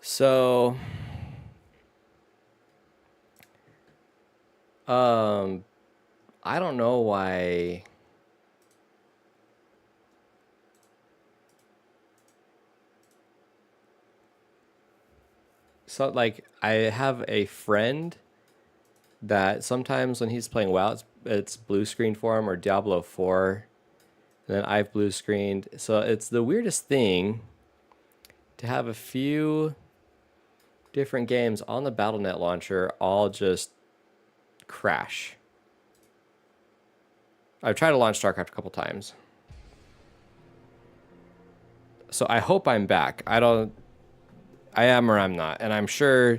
So, um, I don't know why. So, like, I have a friend that sometimes when he's playing WoW, it's blue screen for him or Diablo 4. And then I've blue screened. So it's the weirdest thing to have a few different games on the BattleNet launcher all just crash. I've tried to launch StarCraft a couple times. So I hope I'm back. I am or I'm not. And I'm sure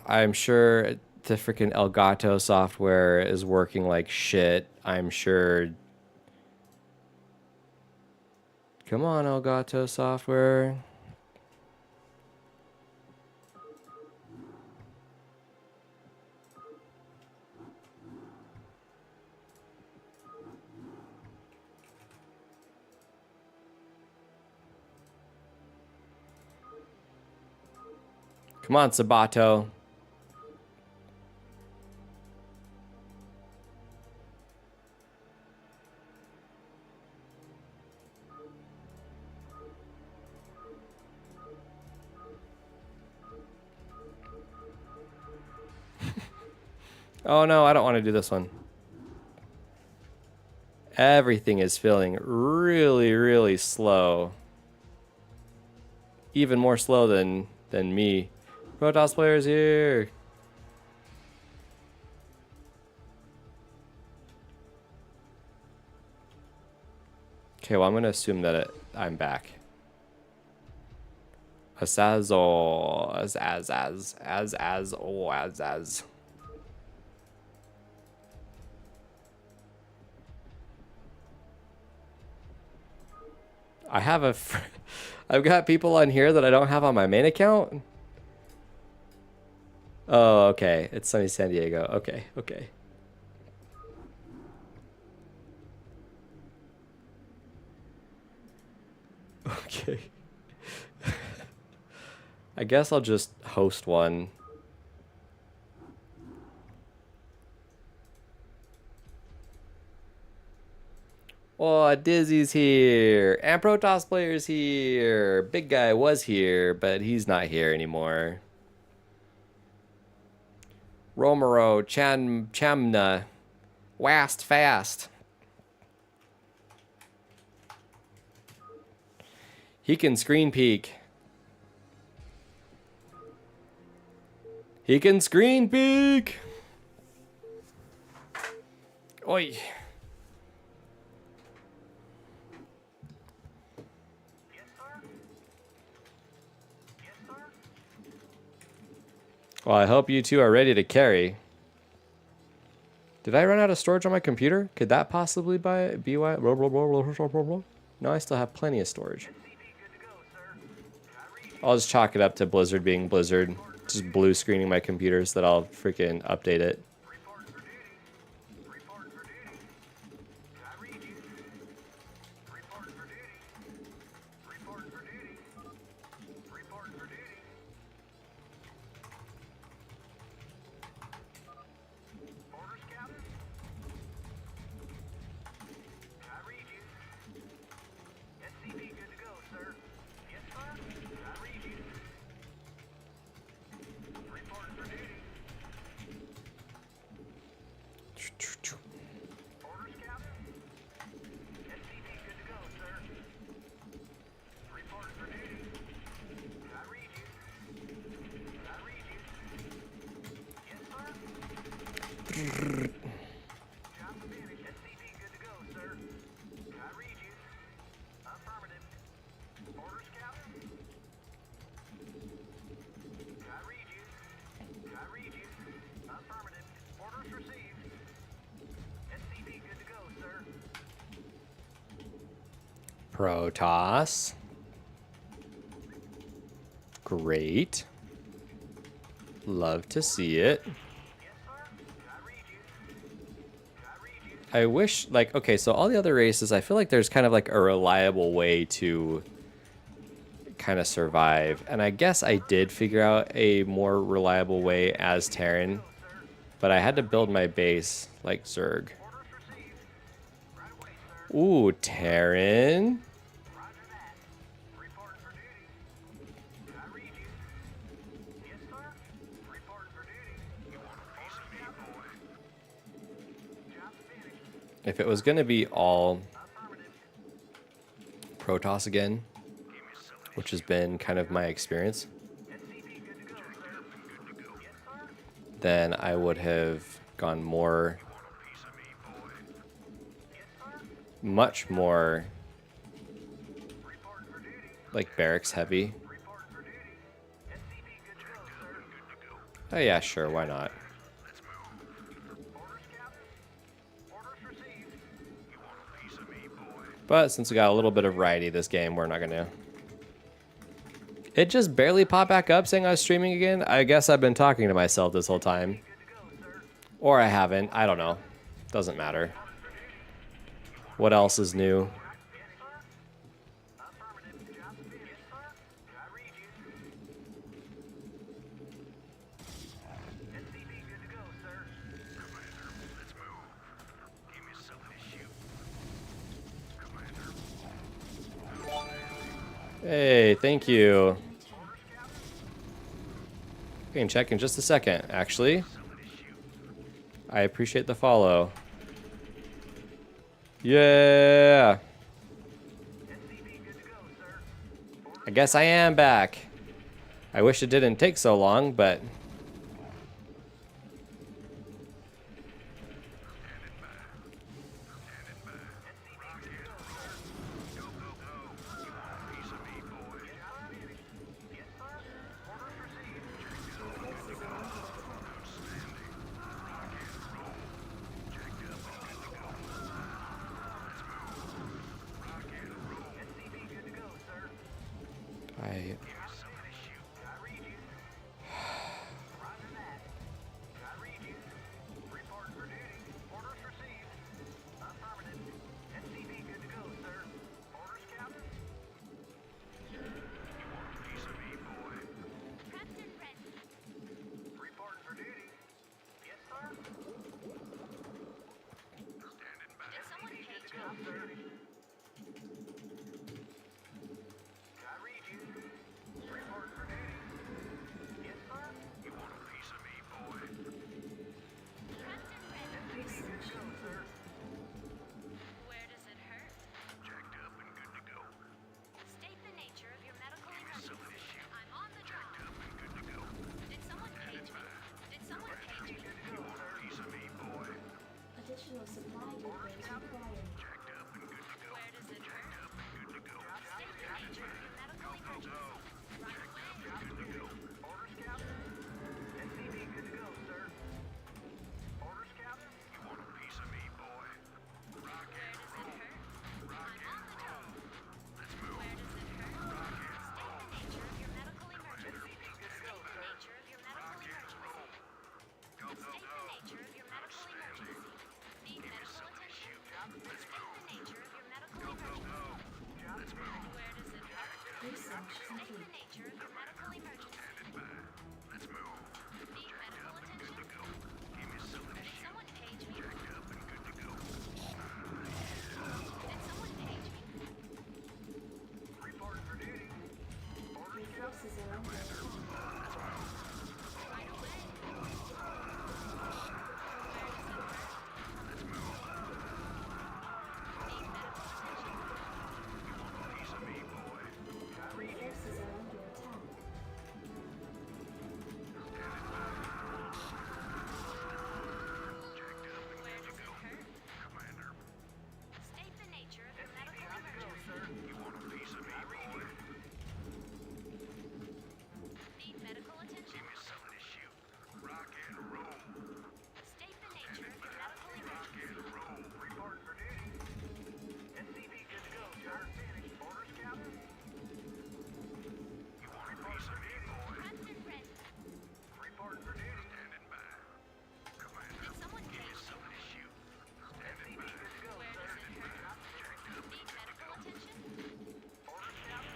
the freaking Elgato software is working like shit. I'm sure. Come on, Elgato software. Come on, Sabato. Oh no, I don't want to do this one. Everything is feeling really, really slow. Even more slow than me. Protoss players here. Okay, well I'm gonna assume that I'm back. Azazel, as. I have I've got people on here that I don't have on my main account. Oh, okay. It's sunny San Diego. Okay, okay. Okay. I guess I'll just host one. Oh, Dizzy's here. And Protoss player's here. Big guy was here, but he's not here anymore. Romero, Chamna, Wast Fast. He can screen peek. He can screen peek. Oi. Well, I hope you two are ready to carry. Did I run out of storage on my computer? Could that possibly be why? No, I still have plenty of storage. I'll just chalk it up to Blizzard being Blizzard. Just blue screening my computer so that I'll freaking update it. Protoss. Great. Love to see it. I wish, like, okay, so all the other races, I feel like there's kind of like a reliable way to kind of survive. And I guess I did figure out a more reliable way as Terran, but I had to build my base like Zerg. Ooh, Terran. If it was going to be all Protoss again, which has been kind of my experience, then I would have gone more, much more like barracks heavy. Oh yeah, sure, why not? But since we got a little bit of variety this game, we're not gonna. It just barely popped back up saying I was streaming again. I guess I've been talking to myself this whole time. Or I haven't, I don't know. Doesn't matter. What else is new? Hey, thank you. I can check in just a second, actually. I appreciate the follow. Yeah. I guess I am back. I wish it didn't take so long, but... I...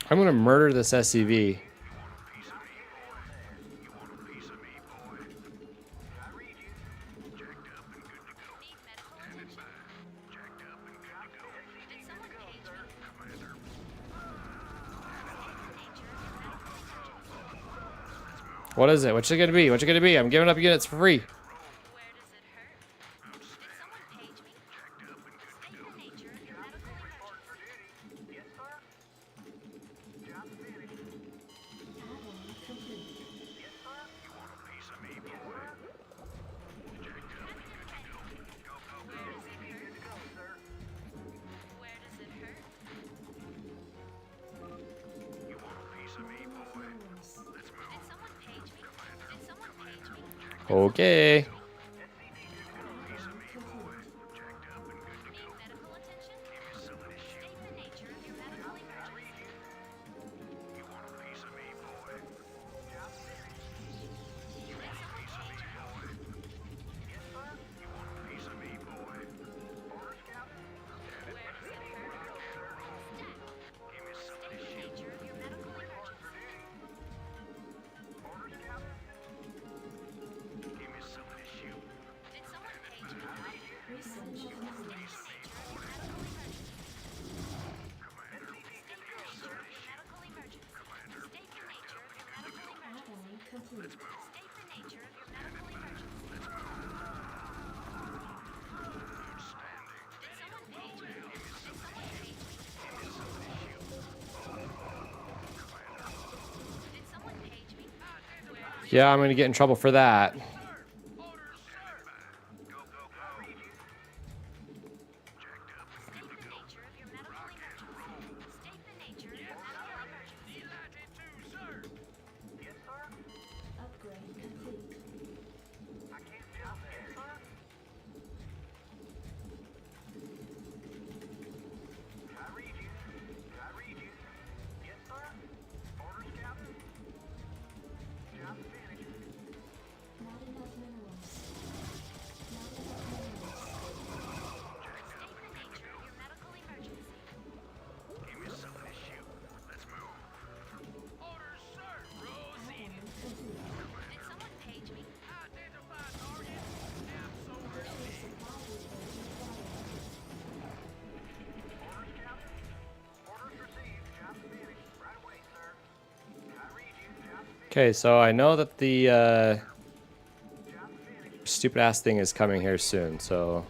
I'm gonna murder this SCV. What is it? What's it gonna be? What's it gonna be? I'm giving up units for free. Okay. Yeah, I'm gonna get in trouble for that. Okay, so I know that the stupid ass thing is coming here soon, so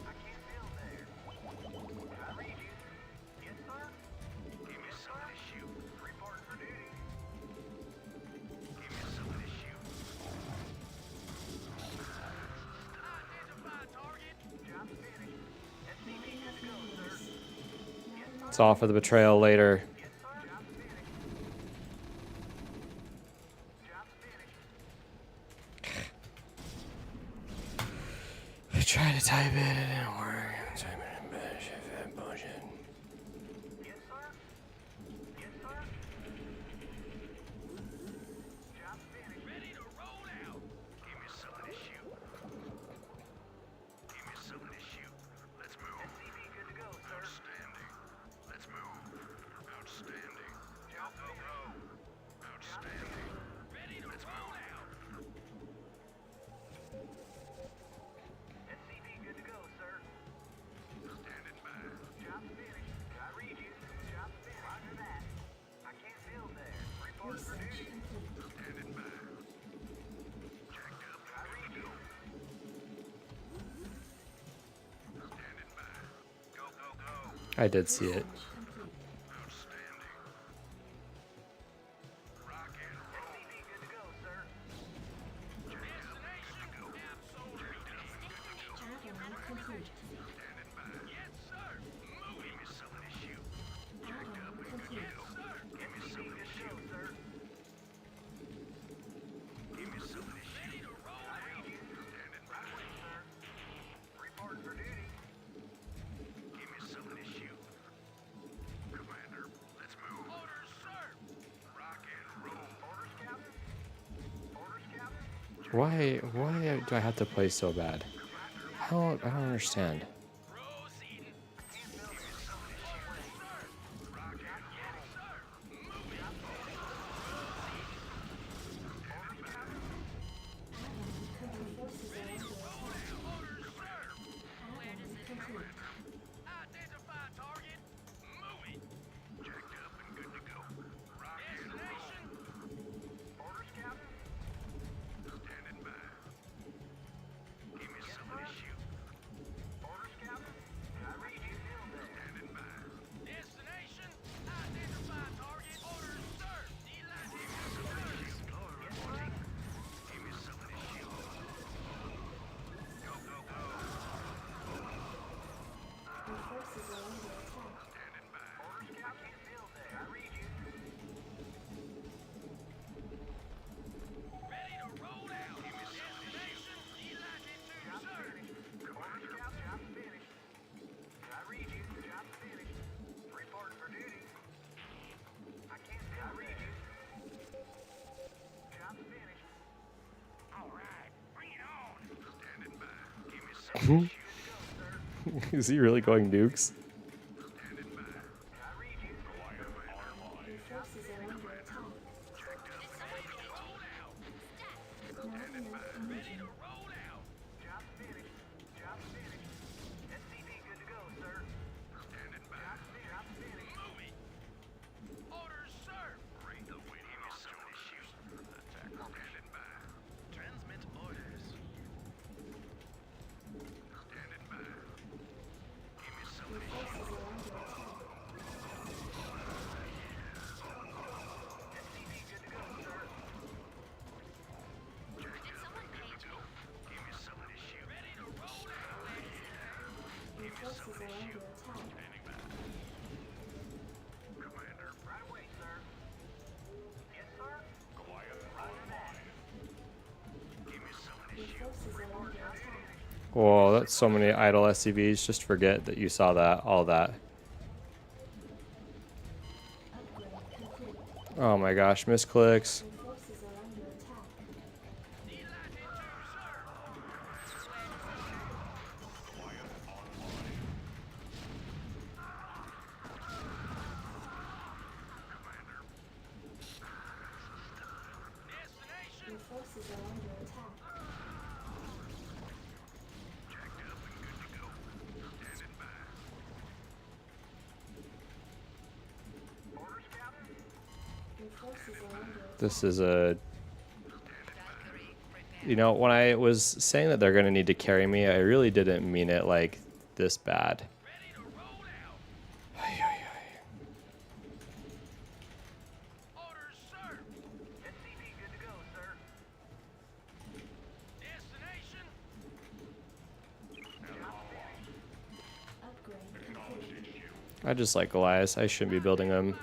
it's all for the betrayal later. I tried to type it, it didn't work. Bullshit. I did see it. Why do I have to play so bad? I don't understand. Is he really going nukes? Whoa, that's so many idle SCVs. Just forget that you saw that, all that. Oh my gosh, misclicks. This is a... You know, when I was saying that they're going to need to carry me, I really didn't mean it like this bad. I just like Goliath. I shouldn't be building them.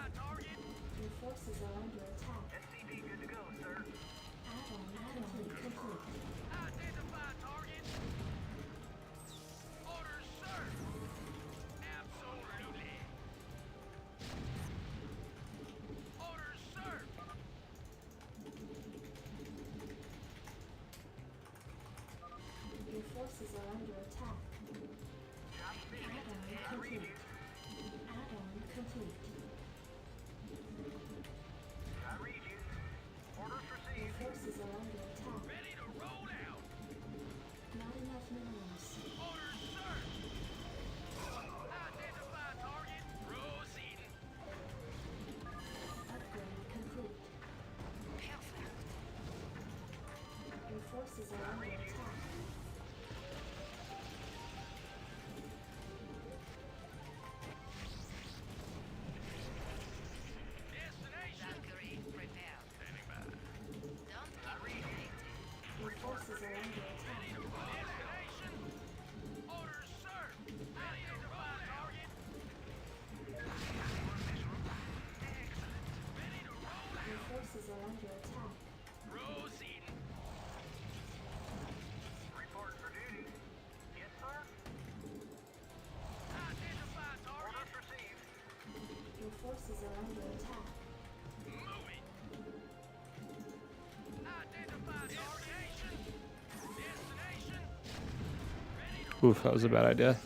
Oof, that was a bad idea.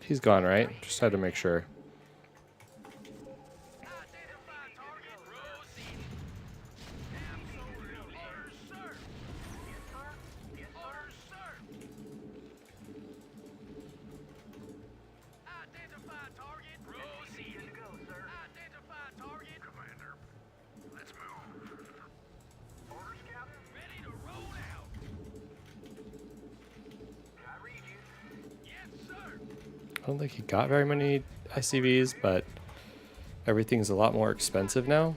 He's gone, right? Just had to make sure. don't think he got very many ICVs, but everything's a lot more expensive now.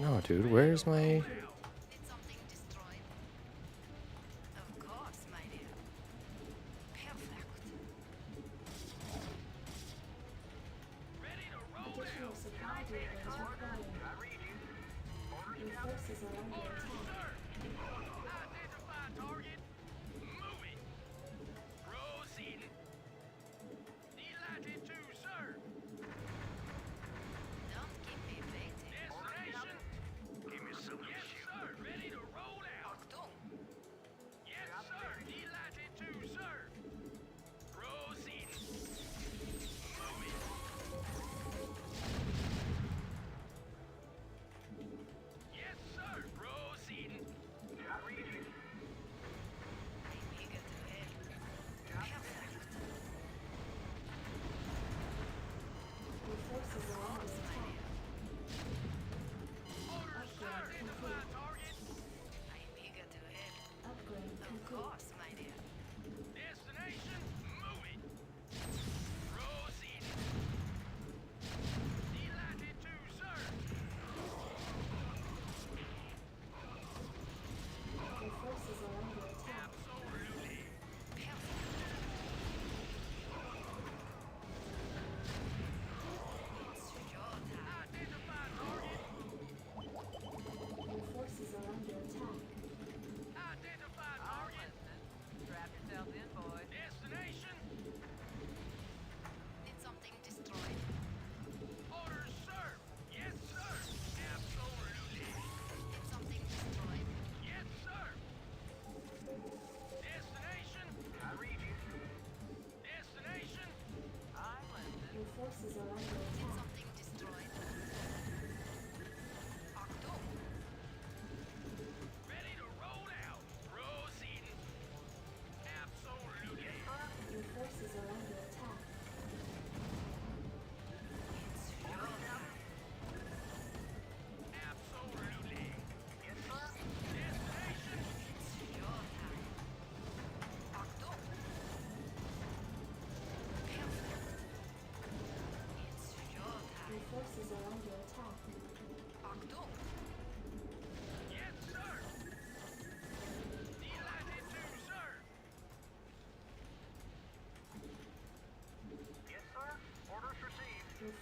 No, dude, where's my...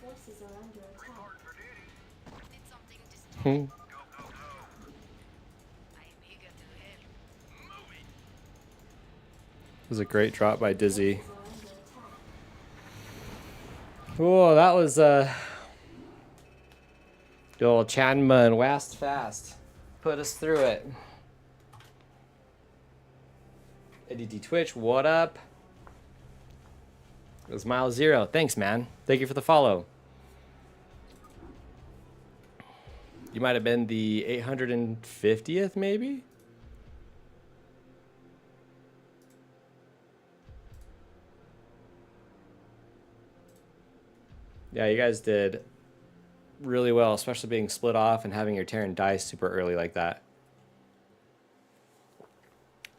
Forces are under attack. Hmm. It was a great drop by Dizzy. Oh, that was good old Chanman Wast Fast. Put us through it. Eddie D Twitch, what up? It was Mile Zero. Thanks, man. Thank you for the follow. You might have been the 850th, maybe? Yeah, you guys did really well, especially being split off and having your Terran die super early like that.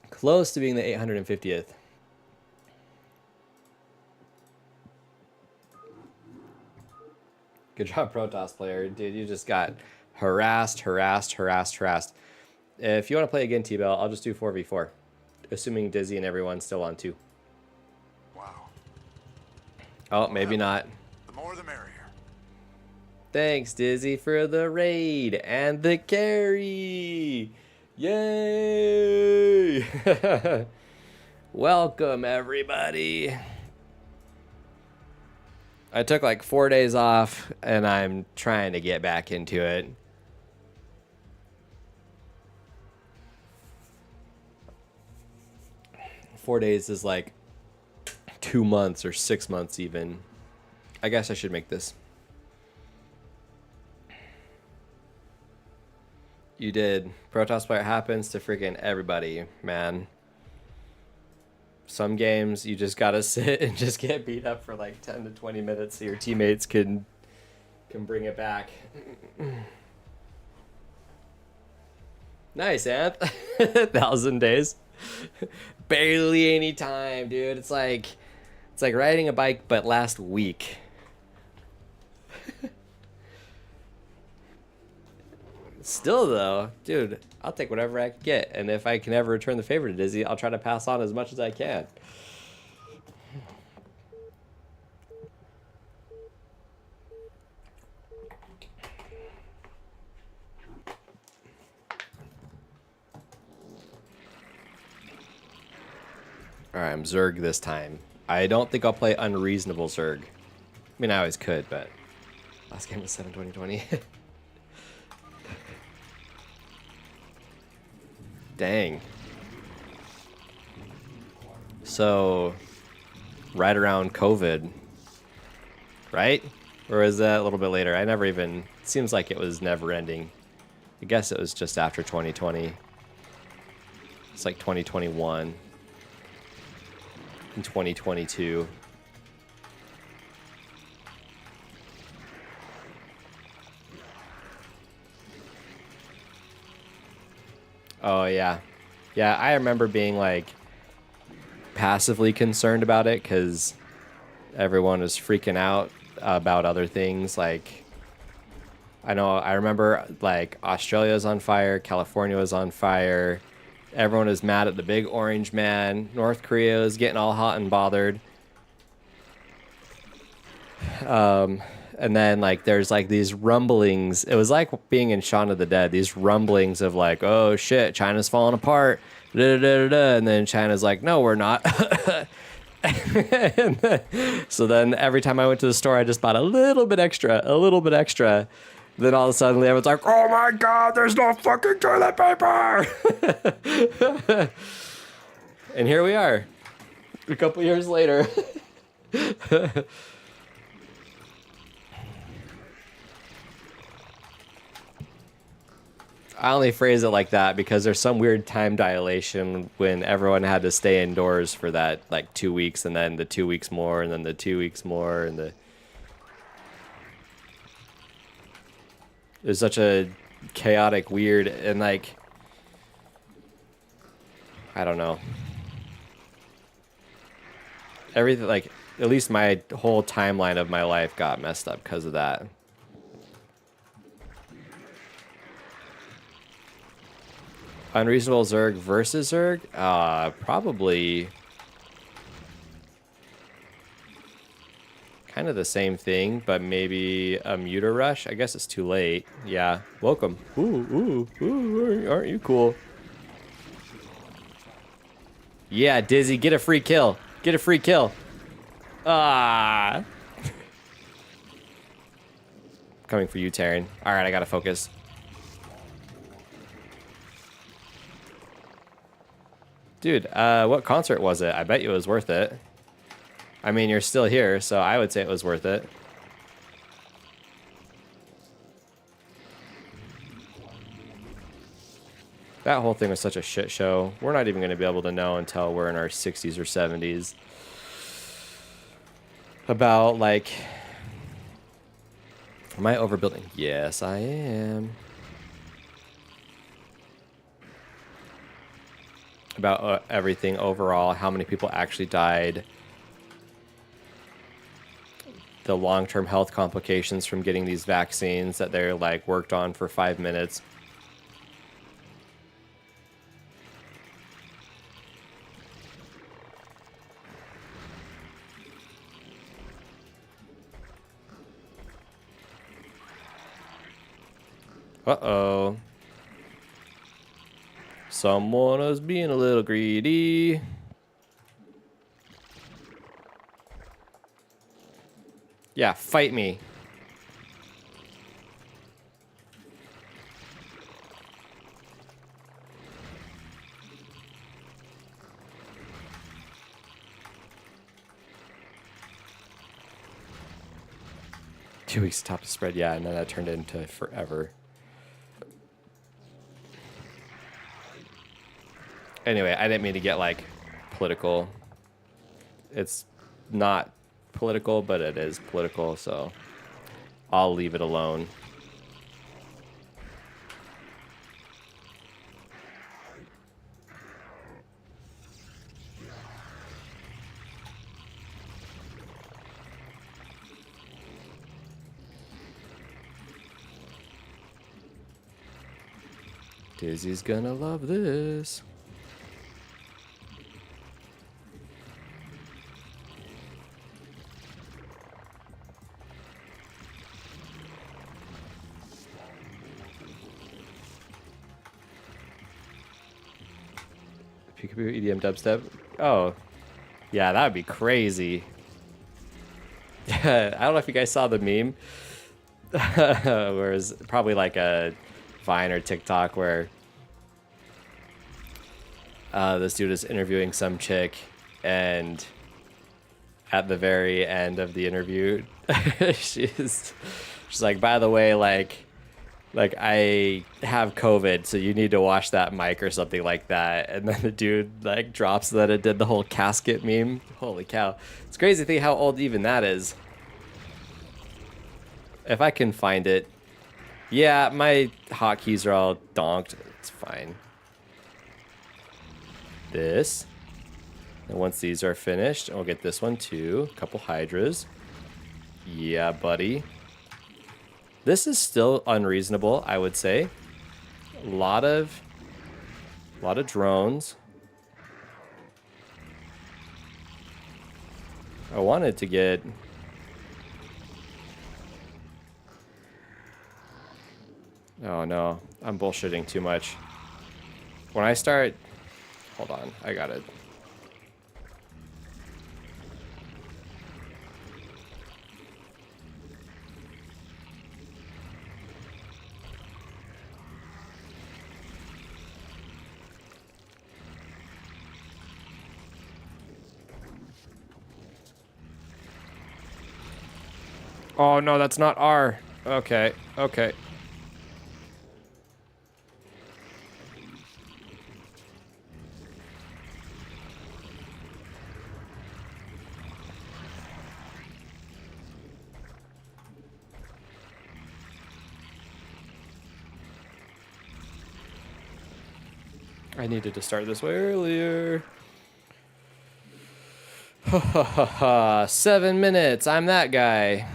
Close to being the 850th. Good job, Protoss player. Dude, you just got harassed. If you want to play again, T-Bell, I'll just do 4v4. Assuming Dizzy and everyone's still on 2. Wow. Oh, maybe not. The more the merrier. Thanks, Dizzy, for the raid and the carry. Yay! Welcome, everybody. I took like 4 days off, and I'm trying to get back into it. Four days is like 2 months or 6 months even. I guess I should make this. You did. Protoss player happens to freaking everybody, man. Some games you just gotta sit and just get beat up for like 10 to 20 minutes so your teammates can bring it back. Nice, Anth. 1,000 days. Barely any time, dude. It's like riding a bike but last week. Still though, dude, I'll take whatever I can get, and if I can ever return the favor to Dizzy, I'll try to pass on as much as I can. Alright, I'm Zerg this time. I don't think I'll play Unreasonable Zerg. I mean, I always could, but last game was 7/20/20. Dang. So, right around COVID, right? Or is that a little bit later? I never even... Seems like it was never ending. I guess it was just after 2020. It's like 2021 and 2022. Oh, yeah. Yeah, I remember being, like, passively concerned about it because everyone was freaking out about other things. Like, I remember, like, Australia was on fire, California was on fire, everyone was mad at the big orange man, North Korea was getting all hot and bothered. And then, like, there's, like, these rumblings. It was like being in Shaun of the Dead. These rumblings of, like, oh, shit, China's falling apart. Da, da, da, da. And then China's like, no, we're not. So then every time I went to the store, I just bought a little bit extra. Then all of a sudden, everyone's like, oh, my God, there's no fucking toilet paper. And here we are, a couple years later. I only phrase it like that because there's some weird time dilation when everyone had to stay indoors for that, like, 2 weeks, and then the 2 weeks more, and then the 2 weeks more, and the... It was such a chaotic, weird, and, like... I don't know. Everything, like, at least my whole timeline of my life got messed up because of that. Unreasonable Zerg versus Zerg? Probably kind of the same thing, but maybe a muter rush. I guess it's too late. Yeah. Welcome. Ooh, aren't you cool? Yeah, Dizzy, get a free kill. Get a free kill. Ah. Coming for you, Taryn. All right, I gotta focus. Dude, what concert was it? I bet you it was worth it. I mean, you're still here, so I would say it was worth it. That whole thing was such a shit show. We're not even going to be able to know until we're in our 60s or 70s. About, like... Am I overbuilding? Yes, I am. About everything overall, how many people actually died, the long-term health complications from getting these vaccines that they're, like, worked on for 5 minutes. Uh-oh. Someone is being a little greedy. Yeah, fight me. Two weeks top to spread, yeah, and then that turned into forever. Anyway, I didn't mean to get like political. It's not political, but it is political, so I'll leave it alone. Dizzy's gonna love this. Peekaboo EDM dubstep. Oh, yeah, that would be crazy. I don't know if you guys saw the meme. Where it's probably like a Vine or TikTok where this dude is interviewing some chick, and at the very end of the interview, she's like, by the way, like I have COVID, so you need to wash that mic or something like that. And then the dude like drops that it did the whole casket meme. Holy cow. It's crazy to think how old even that is. If I can find it. Yeah, my hotkeys are all donked. It's fine. This. And once these are finished, I'll get this one too. A couple hydras. Yeah, buddy. This is still unreasonable, I would say. A lot of drones. I wanted to get... Oh no, I'm bullshitting too much. When I start... Hold on, I got it. Oh no, that's not R. Okay, okay. I needed to start this way earlier. 7 minutes. I'm that guy.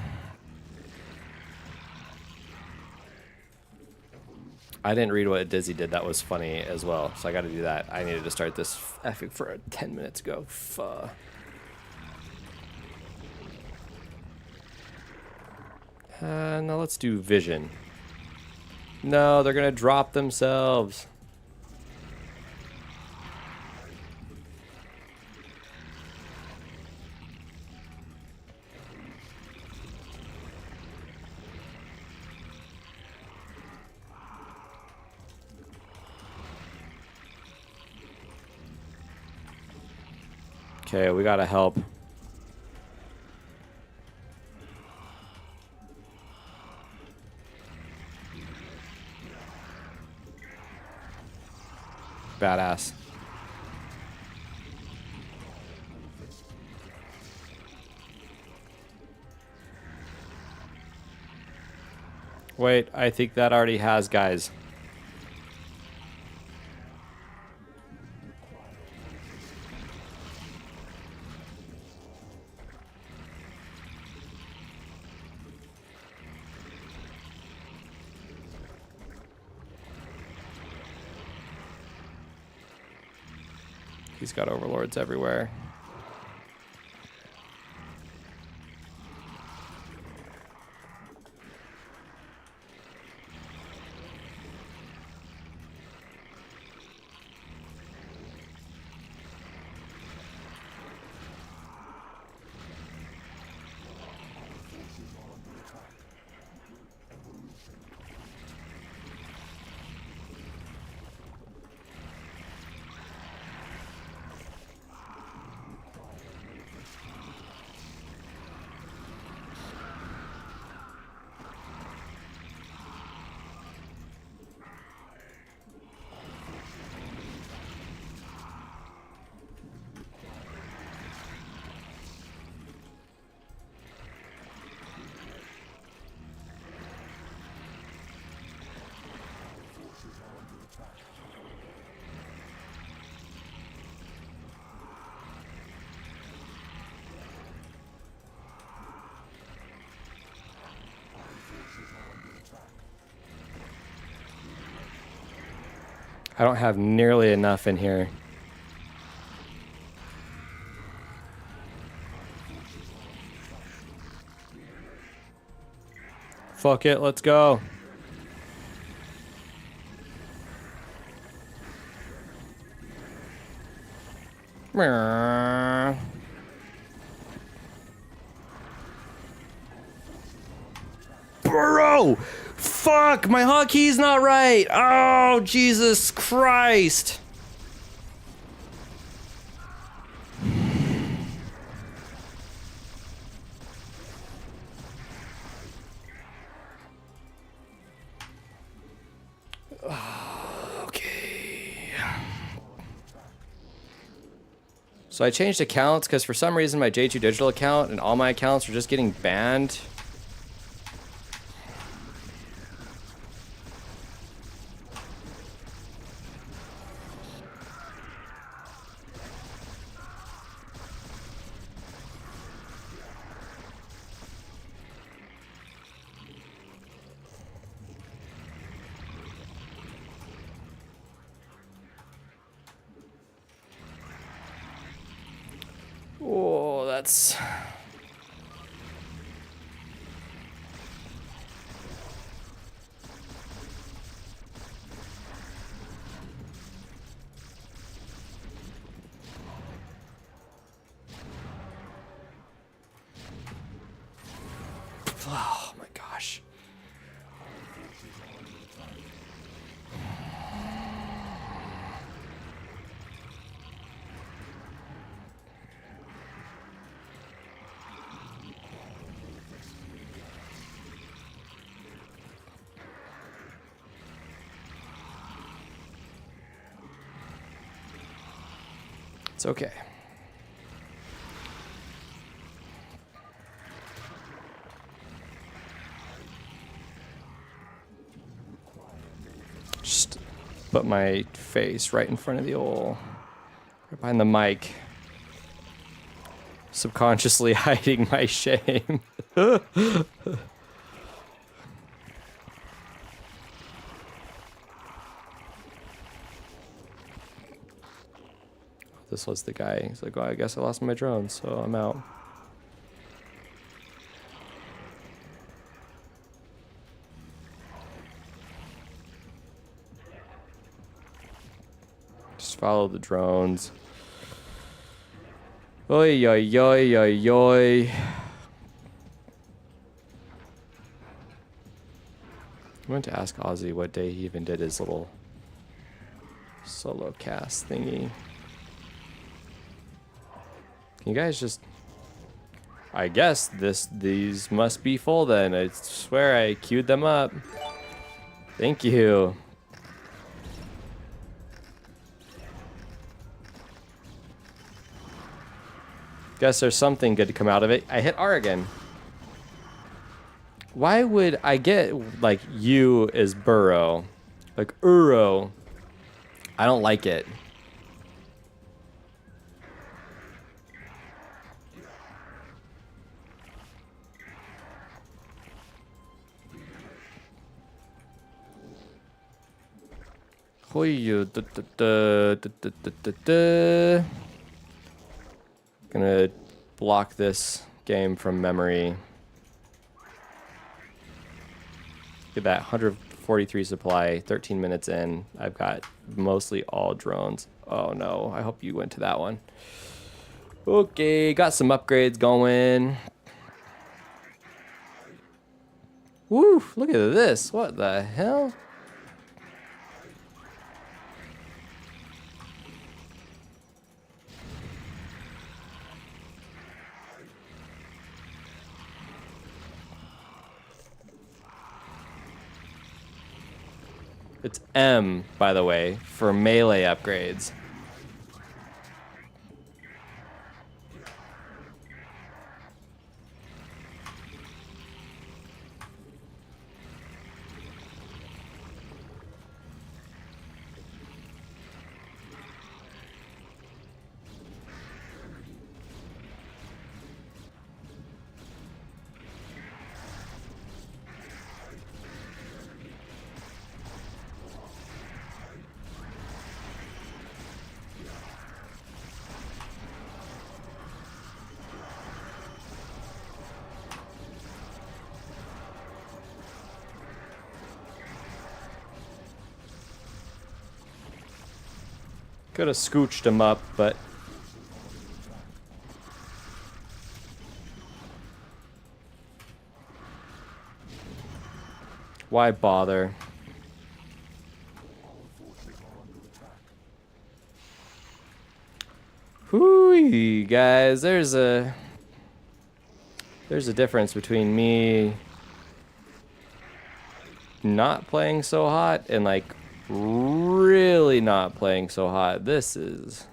I didn't read what Dizzy did. That was funny as well. So I got to do that. I needed to start this epic for 10 minutes ago. Now let's do vision. No, they're going to drop themselves. Okay, we gotta help. Badass. Wait, I think that already has guys. He's got overlords everywhere. I don't have nearly enough in here. Fuck it, let's go. Bro! Fuck! My hotkey's not right! Oh, Jesus Christ! Okay. So I changed accounts because for some reason my J2 Digital account and all my accounts are just getting banned. Oh, that's... Oh my gosh. It's okay. Just put my face right in front of the old, right behind the mic. Subconsciously hiding my shame. This was the guy. He's like, oh, I guess I lost my drone, so I'm out. Just follow the drones. Oi, oi, oi, oi, oi. I went to ask Ozzy what day he even did his little solo cast thingy. Can you guys just... I guess these must be full then. I swear I queued them up. Thank you. Guess there's something good to come out of it. I hit R again. Why would I get, like, U is burrow? Like, Uro. I don't like it. Gonna block this game from memory. Get that 143 supply, 13 minutes in. I've got mostly all drones. Oh no, I hope you went to that one. Okay, got some upgrades going. Woo, look at this. What the hell? It's M, by the way, for melee upgrades. Could have scooched him up, but why bother? Whoo, guys, there's a difference between me not playing so hot and like really not playing so hot. This is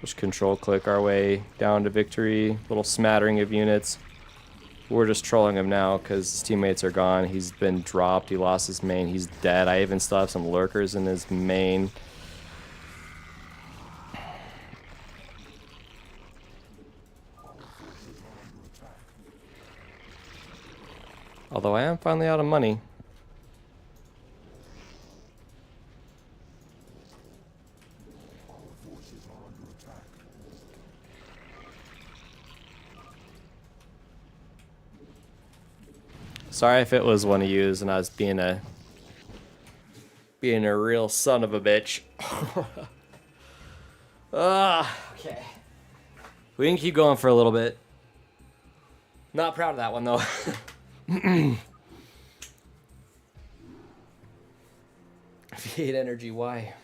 just control click our way down to victory. Little smattering of units. We're just trolling him now because his teammates are gone. He's been dropped. He lost his main. He's dead. I even still have some lurkers in his main. Although I am finally out of money. Sorry if it was one of yous and I was being a real son of a bitch. Okay. We can keep going for a little bit. Not proud of that one though. V8 energy, why?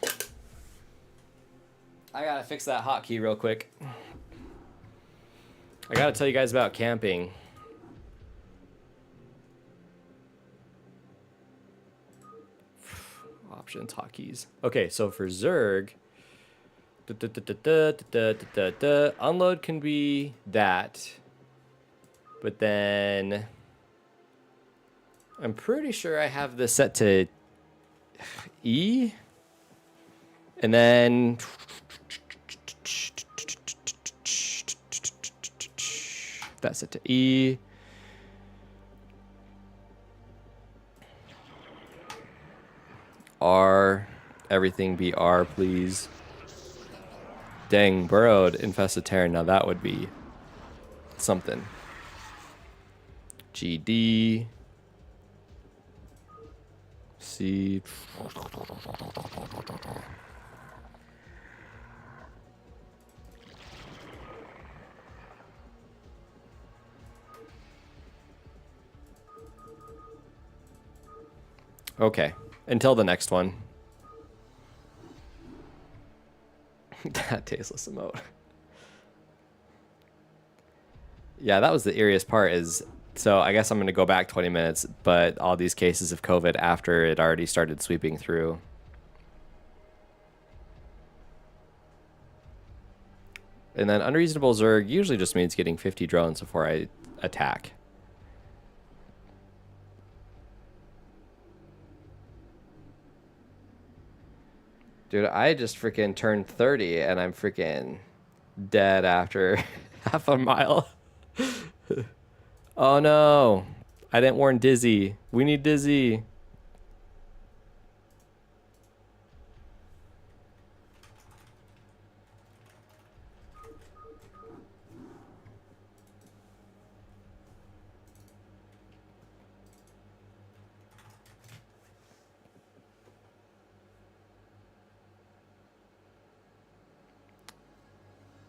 I gotta fix that hotkey real quick. I gotta tell you guys about camping. Options, hotkeys. Okay, so for Zerg, unload can be that, but then I'm pretty sure I have this set to E, and then that's set to E. R, everything be R, please. Dang, burrowed, infested Terran. Now that would be something. GD. C. Okay. Until the next one. That tasteless emote. Yeah, that was the eeriest part is, so I guess I'm going to go back 20 minutes, but all these cases of COVID after it already started sweeping through. And then unreasonable Zerg usually just means getting 50 drones before I attack. Dude, I just freaking turned 30 and I'm freaking dead after half a mile. Oh no. I didn't warn Dizzy. We need Dizzy.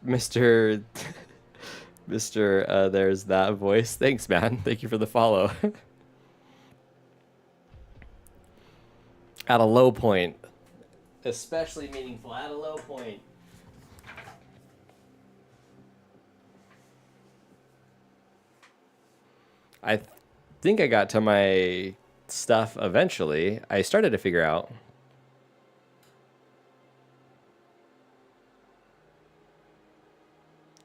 Mr. There's that voice. Thanks, man. Thank you for the follow. At a low point. Especially meaningful at a low point. I think I got to my stuff eventually. I started to figure out.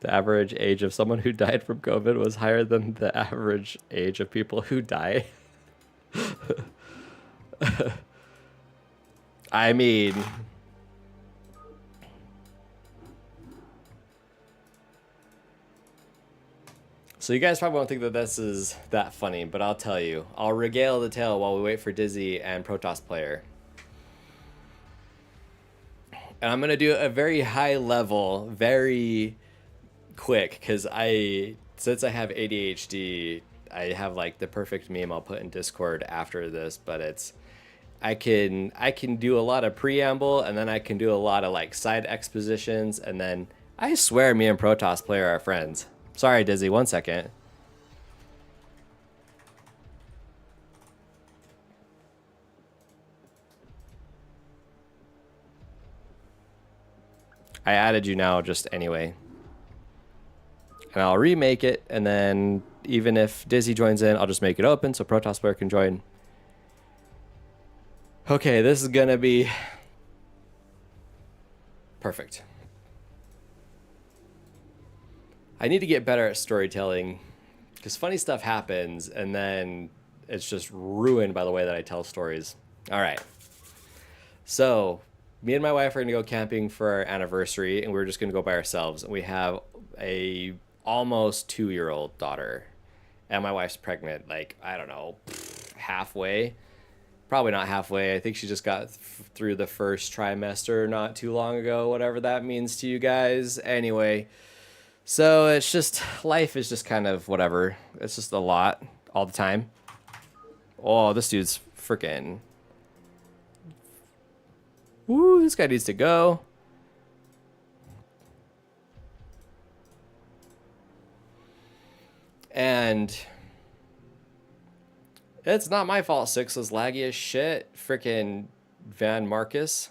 The average age of someone who died from COVID was higher than the average age of people who die. I mean, so you guys probably won't think that this is that funny, but I'll tell you. I'll regale the tale while we wait for Dizzy and Protoss Player. And I'm gonna do a very high level, very quick, because since I have ADHD, I have like the perfect meme I'll put in Discord after this, but it's I can do a lot of preamble, and then I can do a lot of like side expositions, and then I swear me and Protoss player are friends. Sorry, Dizzy, 1 second. I added you now just anyway. And I'll remake it, and then even if Dizzy joins in, I'll just make it open so Protoss player can join. Okay, this is gonna be perfect. I need to get better at storytelling because funny stuff happens and then it's just ruined by the way that I tell stories. All right. So, me and my wife are going to go camping for our anniversary, and we're just going to go by ourselves. And we have a almost 2-year-old daughter, and my wife's pregnant, like, I don't know, halfway. Probably not halfway. I think she just got through the first trimester not too long ago, whatever that means to you guys. Anyway, so it's just, life is just kind of whatever. It's just a lot all the time. Oh, this dude's freaking. Woo, this guy needs to go. And it's not my fault 6 is laggy as shit. Freaking Van Marcus.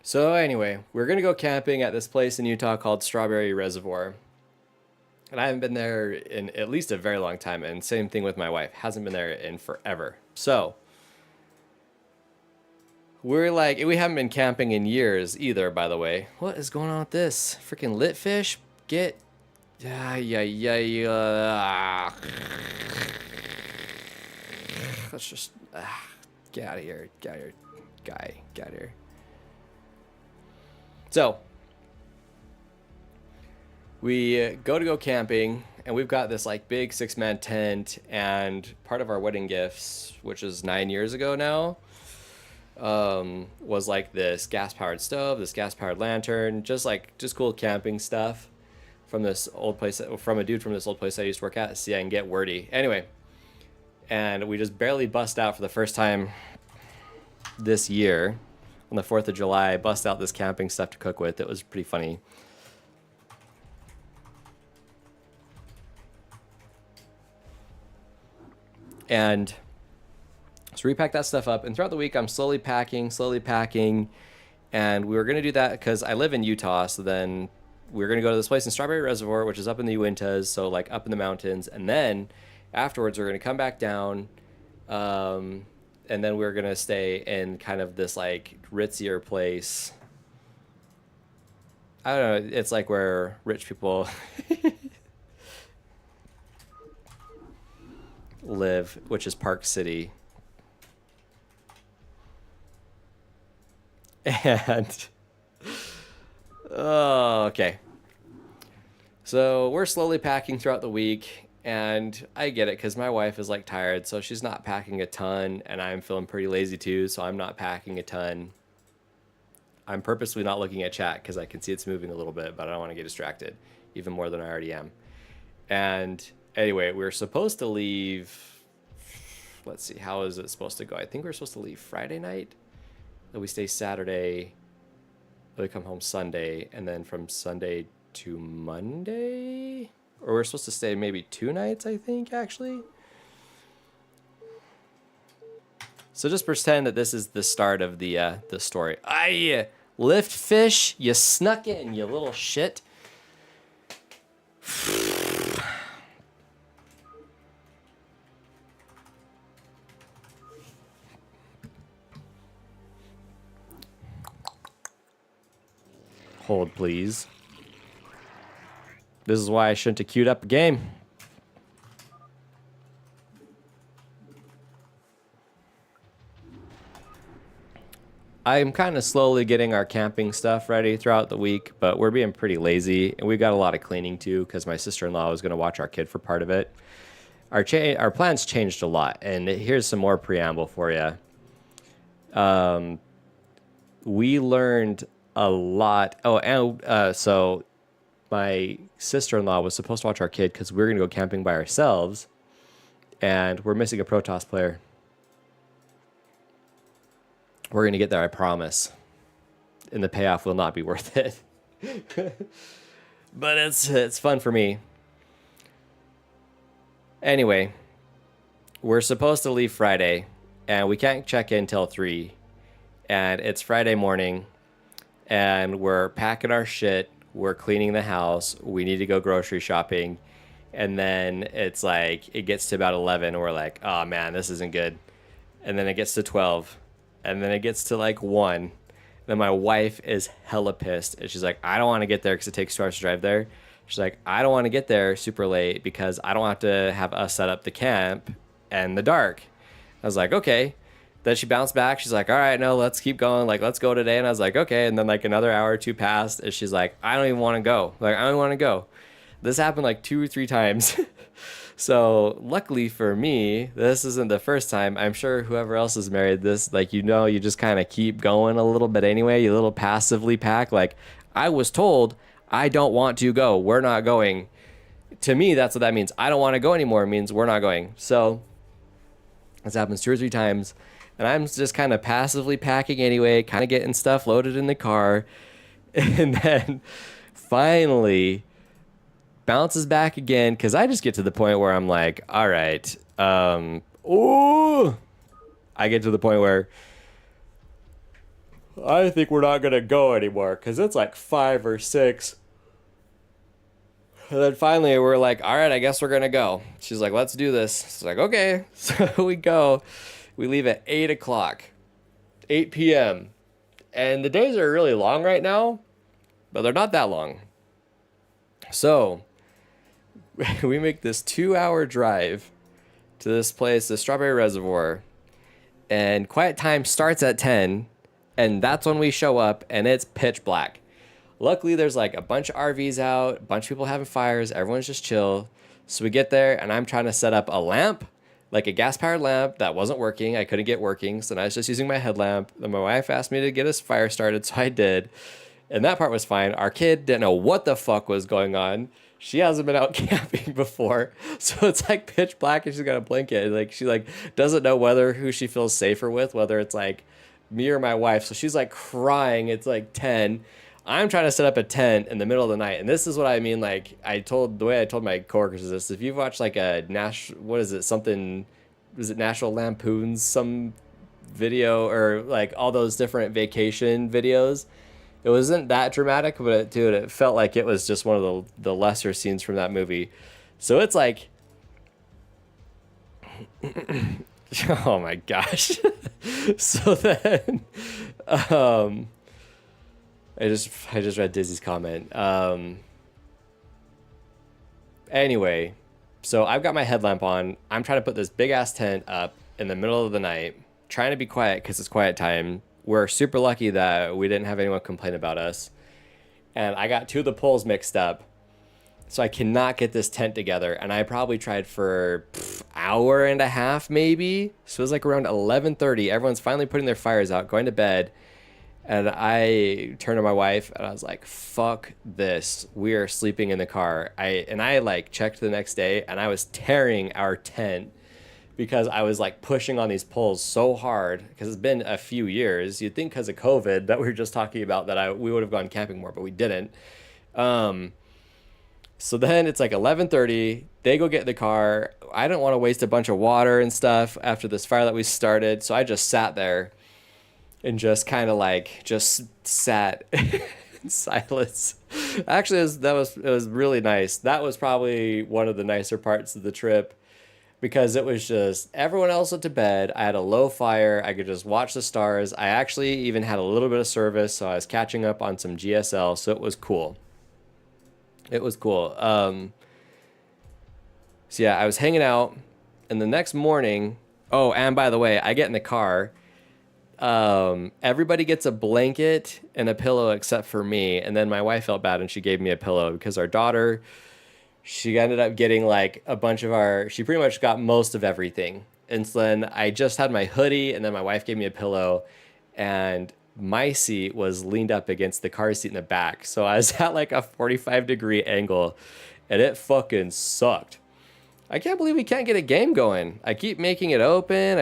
So anyway, we're going to go camping at this place in Utah called Strawberry Reservoir. And I haven't been there in at least a very long time. And same thing with my wife. Hasn't been there in forever. So we're like, we haven't been camping in years either, by the way. What is going on with this? Freaking lit fish? Get. Yeah. Let's just. Get out of here. Get out of here, guy. Get out of here. So, we go camping, and we've got this like big 6-man tent, and part of our wedding gifts, which is 9 years ago now, was like this gas-powered stove, this gas-powered lantern, just cool camping stuff from this old place, from a dude from this old place I used to work at. See, I can get wordy. Anyway, and we just barely bust out for the first time this year on the 4th of July, bust out this camping stuff to cook with. It was pretty funny. And so repack that stuff up, and throughout the week I'm slowly packing, and we were going to do that because I live in Utah, so then we were going to go to this place in Strawberry Reservoir, which is up in the Uintas, so like up in the mountains, and then afterwards we're going to come back down, and then we're going to stay in kind of this like ritzier place. I don't know, it's like where rich people live, which is Park City. And oh, okay. So we're slowly packing throughout the week, and I get it because my wife is like tired, so she's not packing a ton, and I'm feeling pretty lazy too, so I'm not packing a ton. I'm purposely not looking at chat because I can see it's moving a little bit, but I don't want to get distracted even more than I already am. And anyway, we're supposed to leave. Let's see, how is it supposed to go? I think we're supposed to leave Friday night. That we stay Saturday, we come home Sunday, and then from Sunday to Monday, or we're supposed to stay maybe 2 nights, I think, actually. So just pretend that this is the start of the story. Lift fish, you snuck in, you little shit. Hold, please. This is why I shouldn't have queued up a game. I'm kind of slowly getting our camping stuff ready throughout the week, but we're being pretty lazy, and we've got a lot of cleaning too because my sister-in-law was going to watch our kid for part of it. Our plans changed a lot, and here's some more preamble for you. we learned a lot. Oh, and so my sister-in-law was supposed to watch our kid because we were going to go camping by ourselves, and we're missing a Protoss player. We're going to get there, I promise. And the payoff will not be worth it. But it's fun for me. Anyway, we're supposed to leave Friday, and we can't check in till 3. And it's Friday morning, and we're packing our shit. We're cleaning the house. We need to go grocery shopping. And then it's like, it gets to about 11, and we're like, oh man, this isn't good. And then it gets to 12, and then it gets to like 1. Then my wife is hella pissed, and she's like, I don't want to get there because it takes 2 hours to drive there. She's like, I don't want to get there super late because I don't have to have us set up the camp in the dark. I was like, okay. Then she bounced back. She's like, all right, no, let's keep going. Like, let's go today. And I was like, okay. And then like another hour or 2 passed, and she's like, I don't even want to go. Like, I don't want to go. This happened like 2 or 3 times. So luckily for me, this isn't the first time. I'm sure whoever else is married, this, like, you just kind of keep going a little bit anyway. You little passively pack. Like, I was told I don't want to go. We're not going. To me, that's what that means. I don't want to go anymore. It means we're not going. So this happens 2 or 3 times. And I'm just kind of passively packing anyway, kind of getting stuff loaded in the car. And then finally bounces back again, because I just get to the point where I'm like, all right, I get to the point where I think we're not going to go anymore, because it's like 5 or 6. And then finally we're like, all right, I guess we're going to go. She's like, let's do this. It's like, okay. So we go. We leave at 8 o'clock, 8 p.m. And the days are really long right now, but they're not that long. So we make this 2-hour drive to this place, the Strawberry Reservoir, and quiet time starts at 10, and that's when we show up, and it's pitch black. Luckily, there's like a bunch of RVs out, a bunch of people having fires, everyone's just chill. So we get there, and I'm trying to set up a lamp, like a gas-powered lamp that wasn't working. I couldn't get working, so I was just using my headlamp. Then my wife asked me to get a fire started, so I did. And that part was fine. Our kid didn't know what the fuck was going on. She hasn't been out camping before, so it's like pitch black, and she's got a blanket. Like, she like doesn't know who she feels safer with, whether it's like me or my wife. So she's like crying. It's like 10. I'm trying to set up a tent in the middle of the night, and this is what I mean. Like, the way I told my coworkers is this: if you've watched like a National Lampoon's some video, or like all those different vacation videos. It wasn't that dramatic, but it felt like it was just one of the lesser scenes from that movie. So it's like, oh my gosh. So then, I just read Dizzy's comment. Anyway, so I've got my headlamp on. I'm trying to put this big ass tent up in the middle of the night, trying to be quiet because it's quiet time. We're super lucky that we didn't have anyone complain about us. And I got 2 of the poles mixed up. So I cannot get this tent together. And I probably tried for hour and a half maybe. So it was like around 11:30. Everyone's finally putting their fires out, going to bed. And I turned to my wife and I was like, fuck this. We are sleeping in the car. I like checked the next day, and I was tearing our tent because I was like pushing on these poles so hard, because it's been a few years. You'd think because of COVID that we were just talking about that we would have gone camping more, but we didn't. So then it's like 11:30. They go get in the car. I didn't want to waste a bunch of water and stuff after this fire that we started. So I just sat there and just kind of like just sat in silence. Actually, it was really nice. That was probably one of the nicer parts of the trip, because it was just everyone else went to bed. I had a low fire. I could just watch the stars. I actually even had a little bit of service, so I was catching up on some GSL. So it was cool. It was cool. So yeah, I was hanging out, and the next morning. Oh, and by the way, I get in the car. Everybody gets a blanket and a pillow except for me, and then my wife felt bad and she gave me a pillow because our daughter. She ended up getting like a bunch of she pretty much got most of everything. And so then I just had my hoodie, and then my wife gave me a pillow, and my seat was leaned up against the car seat in the back. So I was at like a 45-degree angle and it fucking sucked. I can't believe we can't get a game going. I keep making it open.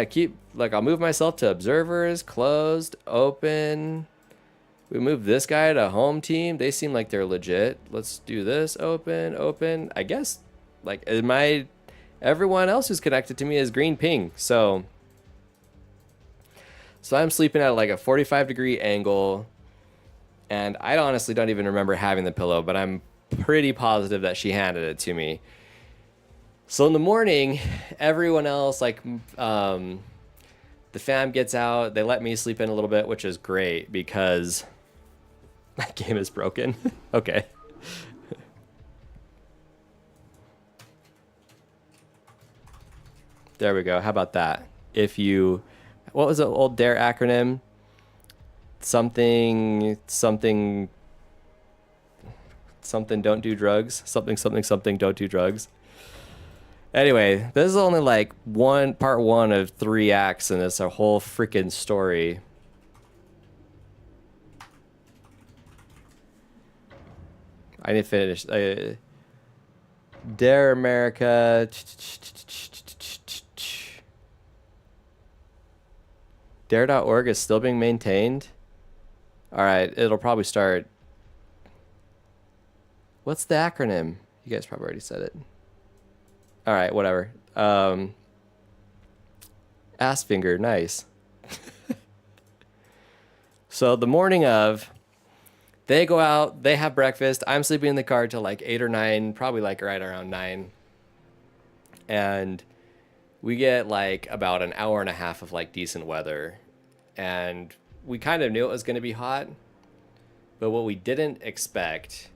I'll move myself to observers, closed, open. We moved this guy to home team. They seem like they're legit. Let's do this, open, open. I guess, like, everyone else who's connected to me is green ping. So I'm sleeping at like a 45-degree angle. And I honestly don't even remember having the pillow, but I'm pretty positive that she handed it to me. So in the morning, everyone else, like, the fam gets out. They let me sleep in a little bit, which is great because that game is broken. Okay. There we go. How about that? What was the old DARE acronym? Something, don't do drugs. Something, don't do drugs. Anyway, this is only like part one of 3 acts, and it's a whole freaking story. I need to finish. Dare America. Dare.org is still being maintained. All right, it'll probably start. What's the acronym? You guys probably already said it. All right, whatever. Ass finger, nice. So the morning of, they go out, they have breakfast. I'm sleeping in the car till like 8 or 9, probably like right around 9. And we get like about an hour and a half of like decent weather. And we kind of knew it was going to be hot. But what we didn't expect,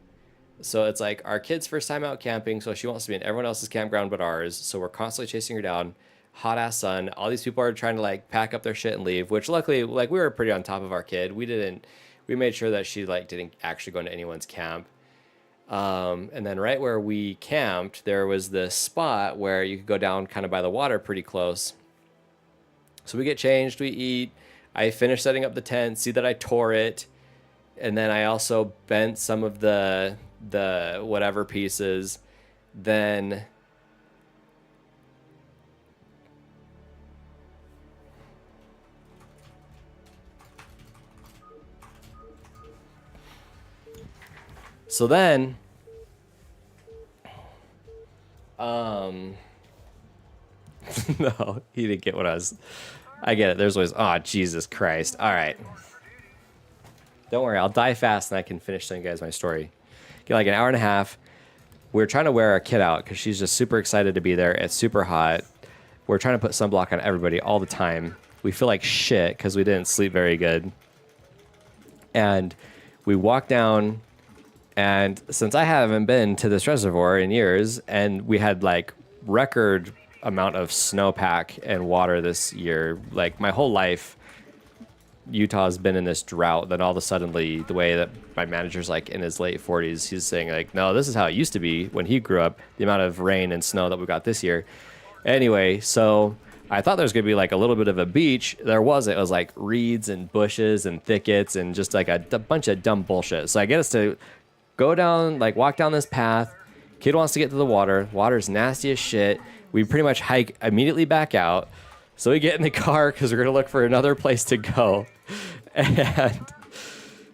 so it's like our kid's first time out camping, so she wants to be in everyone else's campground but ours. So we're constantly chasing her down. Hot ass sun. All these people are trying to like pack up their shit and leave, which luckily, like, we were pretty on top of our kid. We made sure that she like didn't actually go into anyone's camp. And then right where we camped, there was this spot where you could go down kind of by the water pretty close. So we get changed, we eat. I finish setting up the tent, see that I tore it. And then I also bent some of the whatever pieces. Then no, he didn't get what I get it. There's always, oh, Jesus Christ. All right. Don't worry, I'll die fast and I can finish telling you guys my story. Get like an hour and a half. We're trying to wear our kid out because she's just super excited to be there. It's super hot. We're trying to put sunblock on everybody all the time. We feel like shit because we didn't sleep very good. And we walk down, and since I haven't been to this reservoir in years, and we had like record amount of snowpack and water this year, like my whole life, Utah's been in this drought. Then all of a sudden, the way that my manager's like in his late 40s, he's saying like, no, this is how it used to be when he grew up, the amount of rain and snow that we got this year. Anyway, so I thought there was going to be like a little bit of a beach. There wasn't. It was like reeds and bushes and thickets and just like a bunch of dumb bullshit. So I get us to go down, like walk down this path. Kid wants to get to the water. Water's nasty as shit. We pretty much hike immediately back out. So we get in the car because we're going to look for another place to go. And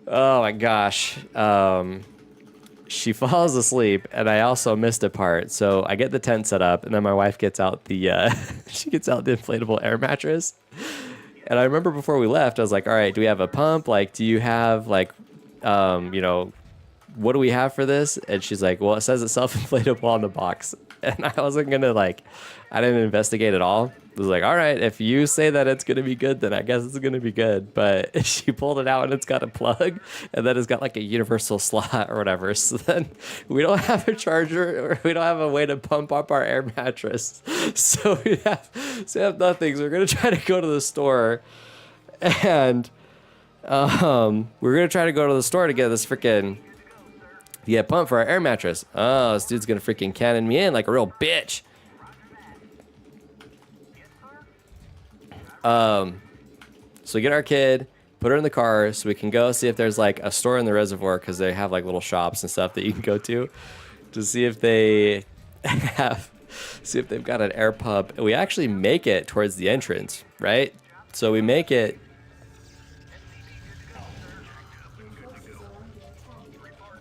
oh my gosh, she falls asleep, and I also missed a part. So I get the tent set up, and then my wife gets out she gets out the inflatable air mattress. And I remember before we left, I was like, all right, do we have a pump? Like, do you have like, what do we have for this? And she's like, well, it says it's self-inflatable on the box. And I wasn't going to I didn't investigate at all. I was like, all right, if you say that it's going to be good, then I guess it's going to be good. But she pulled it out, and it's got a plug, and then it's got like a universal slot or whatever. So then we don't have a charger, or we don't have a way to pump up our air mattress. So we have nothing. So we're going to try to go to the store, and we're going to try to go to the store to get this freaking pump for our air mattress. Oh, this dude's going to freaking cannon me in like a real bitch. So we get our kid, put her in the car so we can go see if there's like a store in the reservoir because they have like little shops and stuff that you can go to see if they have, see if they've got an air pump. And we actually make it towards the entrance, right? So we make it. Reinforcements are under attack.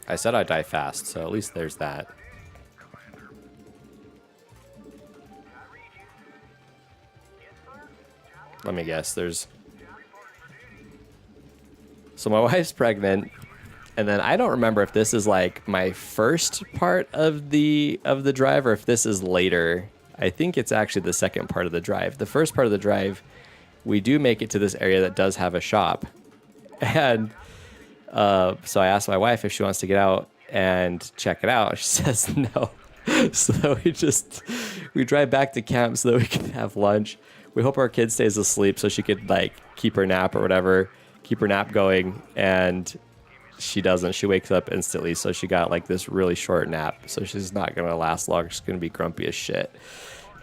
I said I'd die fast, so at least there's that. Let me guess, there's... So my wife's pregnant, and then I don't remember if this is like my first part of the drive or if this is later. I think it's actually the second part of the drive. The first part of the drive, we do make it to this area that does have a shop. And so I asked my wife if she wants to get out and check it out. She says no. So we drive back to camp so that we can have lunch. We hope our kid stays asleep so she could like keep her nap or whatever, keep her nap going. And she doesn't. She wakes up instantly. So she got like this really short nap. So she's not going to last long. She's going to be grumpy as shit.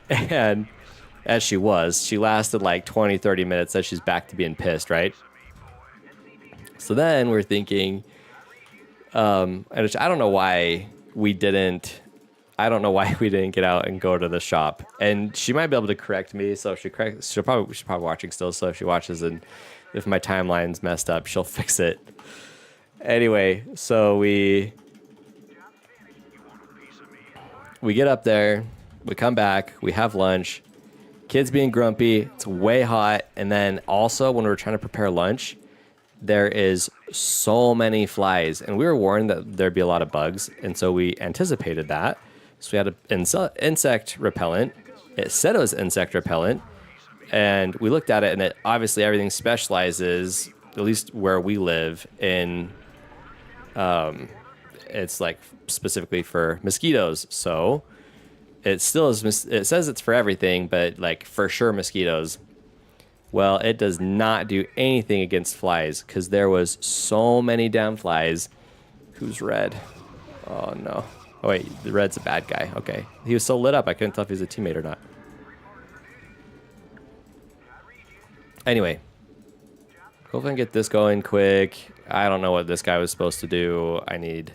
And as she lasted like 20, 30 minutes. Then she's back to being pissed, right? So then we're thinking, and I don't know why we didn't get out and go to the shop. And she might be able to correct me. So if she's probably watching still. So if she watches and if my timeline's messed up, she'll fix it. Anyway, so we get up there, we come back, we have lunch. Kids being grumpy, it's way hot. And then also when we were trying to prepare lunch, there is so many flies, and we were warned that there'd be a lot of bugs, and so we anticipated that. So we had an insect repellent. It said it was insect repellent, and we looked at it, and obviously everything specializes, at least where we live, in it's like specifically for mosquitoes. So it still is. It says it's for everything, but like for sure mosquitoes. Well, it does not do anything against flies because there was so many damn flies. Who's red? Oh, no. Oh, wait. The red's a bad guy. Okay. He was so lit up, I couldn't tell if he was a teammate or not. Anyway. Hopefully I can get this going quick. I don't know what this guy was supposed to do. I need...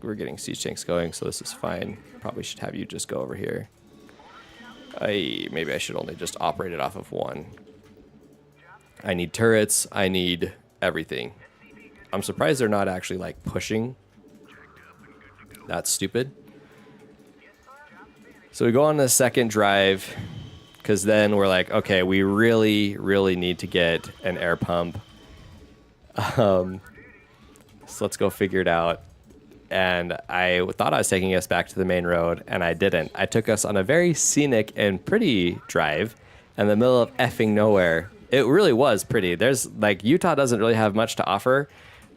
We're getting siege tanks going, so this is fine. Probably should have you just go over here. Maybe I should only just operate it off of one. I need turrets. I need everything. I'm surprised they're not actually like pushing. That's stupid. So we go on the second drive because then we're like, okay, we really, really need to get an air pump. So let's go figure it out. And I thought I was taking us back to the main road, and I didn't. I took us on a very scenic and pretty drive in the middle of effing nowhere. It really was pretty. There's like Utah doesn't really have much to offer,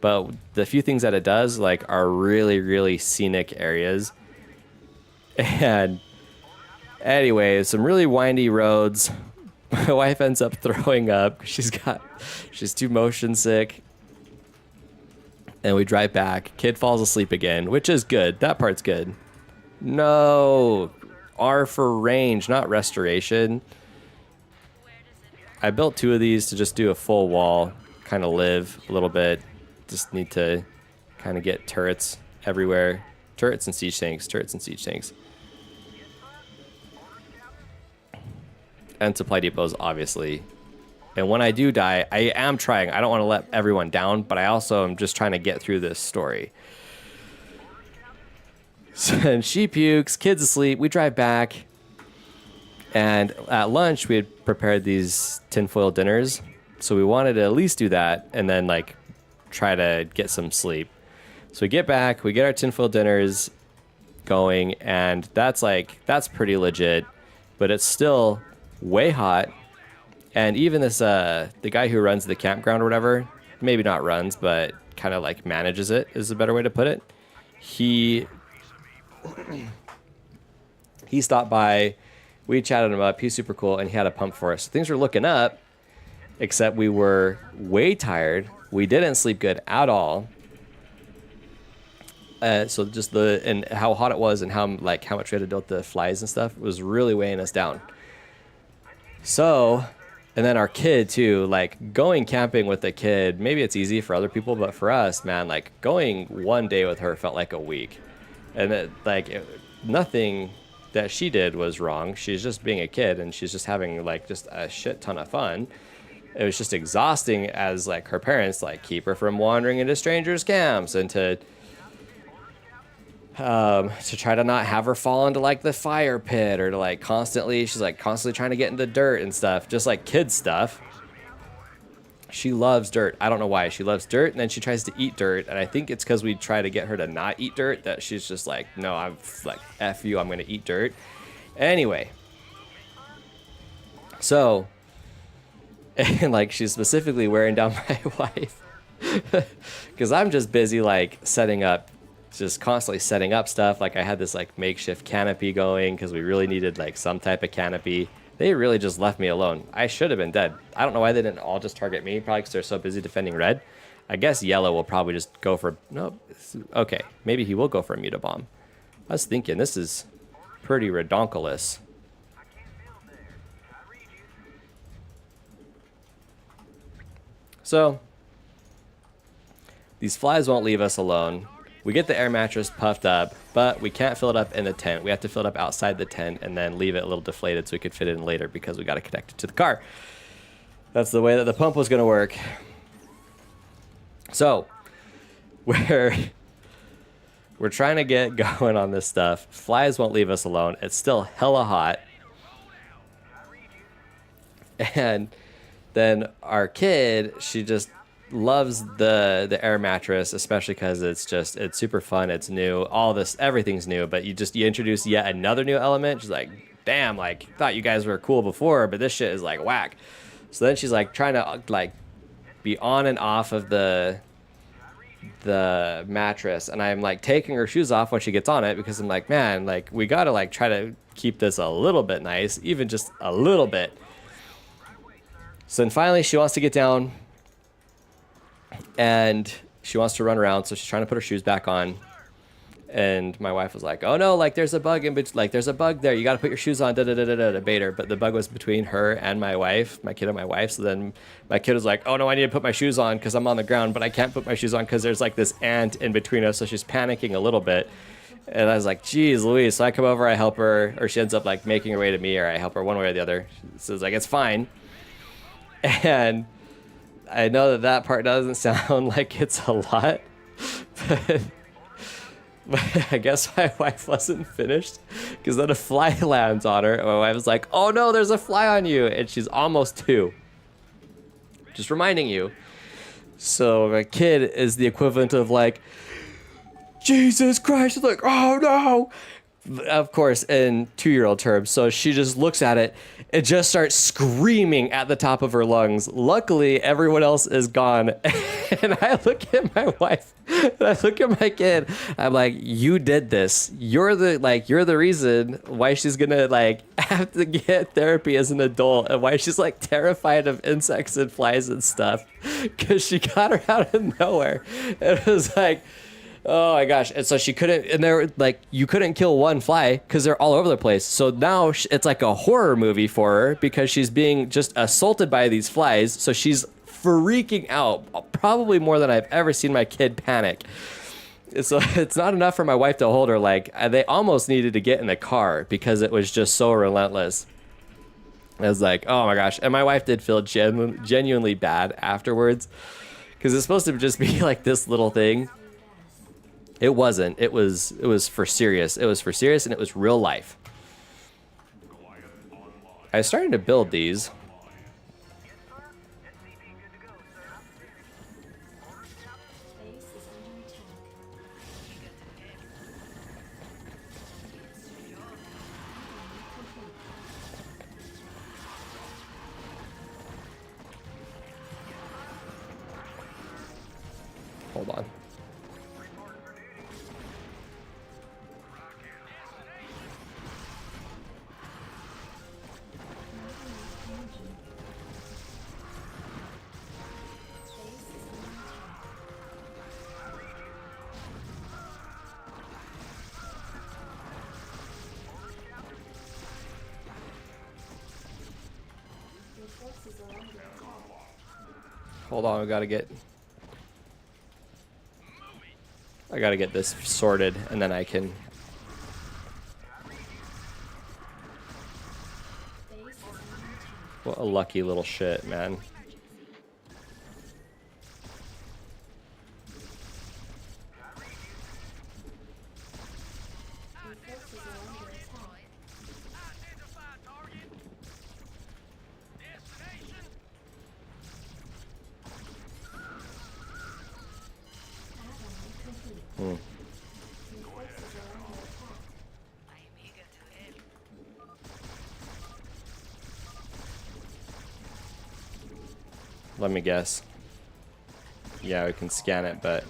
but the few things that it does like are really, really scenic areas. And anyway, some really windy roads. My wife ends up throwing up. She's too motion sick. And we drive back. Kid falls asleep again, which is good. That part's good. No. R for range, not restoration. I built 2 of these to just do a full wall. Kind of live a little bit. Just need to kind of get turrets everywhere. Turrets and siege tanks. Turrets and siege tanks. And supply depots, obviously. And when I do die, I am trying. I don't want to let everyone down, but I also am just trying to get through this story. So, and she pukes, kids asleep. We drive back. And at lunch, we had prepared these tinfoil dinners. So we wanted to at least do that and then like try to get some sleep. So we get back, we get our tinfoil dinners going, and that's pretty legit, but it's still way hot. And even this, the guy who runs the campground or whatever, maybe not runs, but kind of like manages it is a better way to put it. He stopped by, we chatted him up, he's super cool, and he had a pump for us. So things were looking up, except we were way tired. We didn't sleep good at all. So just the and how hot it was and how much we had to deal with the flies and stuff was really weighing us down. So, and then our kid too, like going camping with a kid, maybe it's easy for other people, but for us, man, like going one day with her felt like a week. And nothing that she did was wrong. She's just being a kid and she's just having like just a shit ton of fun. It was just exhausting as like her parents like keep her from wandering into strangers' camps and to try to not have her fall into like the fire pit or to like she's like constantly trying to get into dirt and stuff, just like kid stuff. She loves dirt. I don't know why. She loves dirt and then she tries to eat dirt. And I think it's because we try to get her to not eat dirt that she's just like, no, I'm like, F you, I'm going to eat dirt. Anyway. So, and like she's specifically wearing down my wife because I'm just busy like just constantly setting up stuff. Like I had this like makeshift canopy going because we really needed like some type of canopy. They really just left me alone. I should have been dead. I don't know why they didn't all just target me. Probably because they're so busy defending red. I guess yellow will probably just go for... No. Okay. Maybe he will go for a mutibomb. I was thinking this is pretty redonkulous. So, these flies won't leave us alone. We get the air mattress puffed up, but we can't fill it up in the tent. We have to fill it up outside the tent and then leave it a little deflated so we could fit it in later because we got to connect it to the car. That's the way that the pump was going to work. So, we're trying to get going on this stuff. Flies won't leave us alone. It's still hella hot. And then our kid, she just loves the air mattress, especially because it's super fun, it's new, all this, everything's new, but you introduce yet another new element. She's like, damn, like thought you guys were cool before, but this shit is like whack. So then she's like trying to like be on and off of the mattress, and I'm like taking her shoes off when she gets on it because I'm like, man, like we gotta like try to keep this a little bit nice, even just a little bit. So then finally she wants to get down and she wants to run around, so she's trying to put her shoes back on. And my wife was like, "Oh no, like there's a bug there's a bug there. You got to put your shoes on." Debate her, but the bug was between her and my wife, my kid and my wife. So then my kid was like, "Oh no, I need to put my shoes on because I'm on the ground, but I can't put my shoes on because there's like this ant in between us." So she's panicking a little bit. And I was like, "Geez, Louise." So I come over, I help her, or she ends up like making her way to me, or I help her one way or the other. So it's like, it's fine. And I know that part doesn't sound like it's a lot, but I guess my wife wasn't finished because then a fly lands on her. And my wife was like, "Oh no, there's a fly on you." And she's almost 2. Just reminding you. So my kid is the equivalent of like, "Jesus Christ." She's like, "Oh no." Of course, in 2-year-old terms. So she just looks at it and just starts screaming at the top of her lungs. Luckily, everyone else is gone. And I look at my wife and I look at my kid. I'm like, "You did this. You're the reason why she's gonna like have to get therapy as an adult and why she's like terrified of insects and flies and stuff." Because she got her out of nowhere. It was like, oh my gosh. And so she couldn't, and they're like, you couldn't kill one fly because they're all over the place. So now it's like a horror movie for her because she's being just assaulted by these flies. So she's freaking out, probably more than I've ever seen my kid panic. So it's not enough for my wife to hold her. Like, they almost needed to get in the car because it was just so relentless. I was like, oh my gosh. And my wife did feel genuinely bad afterwards because it's supposed to just be like this little thing. It wasn't. It was for serious. It was for serious, and it was real life. I was starting to build these. Base is under attack. Hold on. Hold on, I gotta get this sorted, and then I can. Base is under attack. What a lucky little shit, man. Your forces are under attack. Add-on complete. Hmm. Your forces are under attack. Let me guess. Yeah, we can scan it, but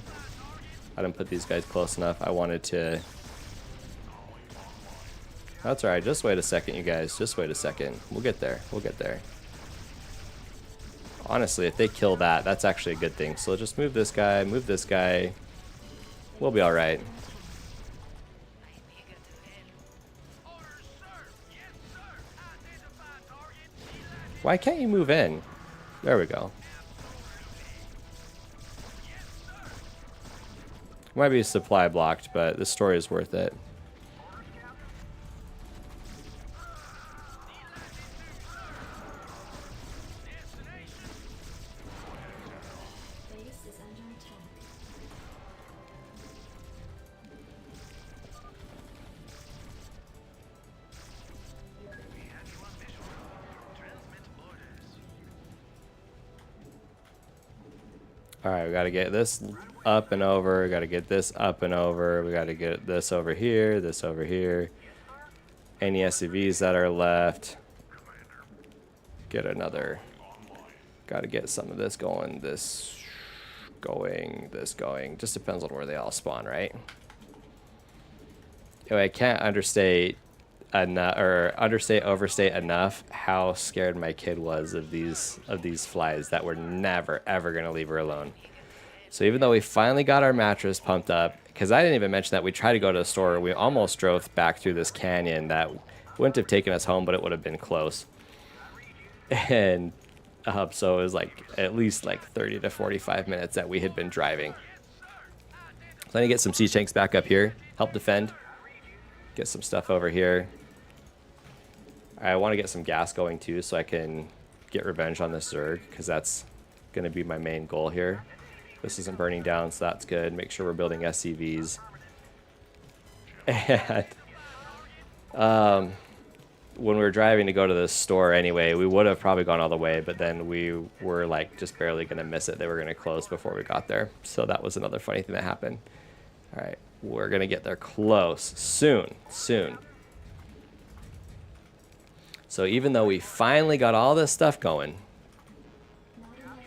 I didn't put these guys close enough. I wanted to. That's alright. Just wait a second, you guys. Just wait a second. We'll get there. We'll get there. Honestly, if they kill that, that's actually a good thing. So just move this guy, move this guy. We'll be alright. Why can't you move in? There we go. Might be supply blocked, but the story is worth it. Base is under attack. Alright, we gotta get this up and over. We gotta get this up and over. We gotta get this over here, this over here. Any SCVs that are left. Get another. Gotta get some of this going, this going, this going. Just depends on where they all spawn, right? Anyway, I can't understate enough, or overstate enough how scared my kid was of these flies that were never ever gonna leave her alone. So even though we finally got our mattress pumped up, because I didn't even mention that we tried to go to the store, we almost drove back through this canyon that wouldn't have taken us home, but it would have been close. And so it was like at least like 30 to 45 minutes that we had been driving. So I need to get some siege tanks back up here, help defend. Get some stuff over here. I want to get some gas going too, so I can get revenge on this Zerg, because that's going to be my main goal here. This isn't burning down, so that's good. Make sure we're building SCVs. And when we were driving to go to the store anyway, we would have probably gone all the way, but then we were like just barely going to miss it. They were going to close before we got there. So that was another funny thing that happened. All right, we're going to get there close soon. So even though we finally got all this stuff going, Not enough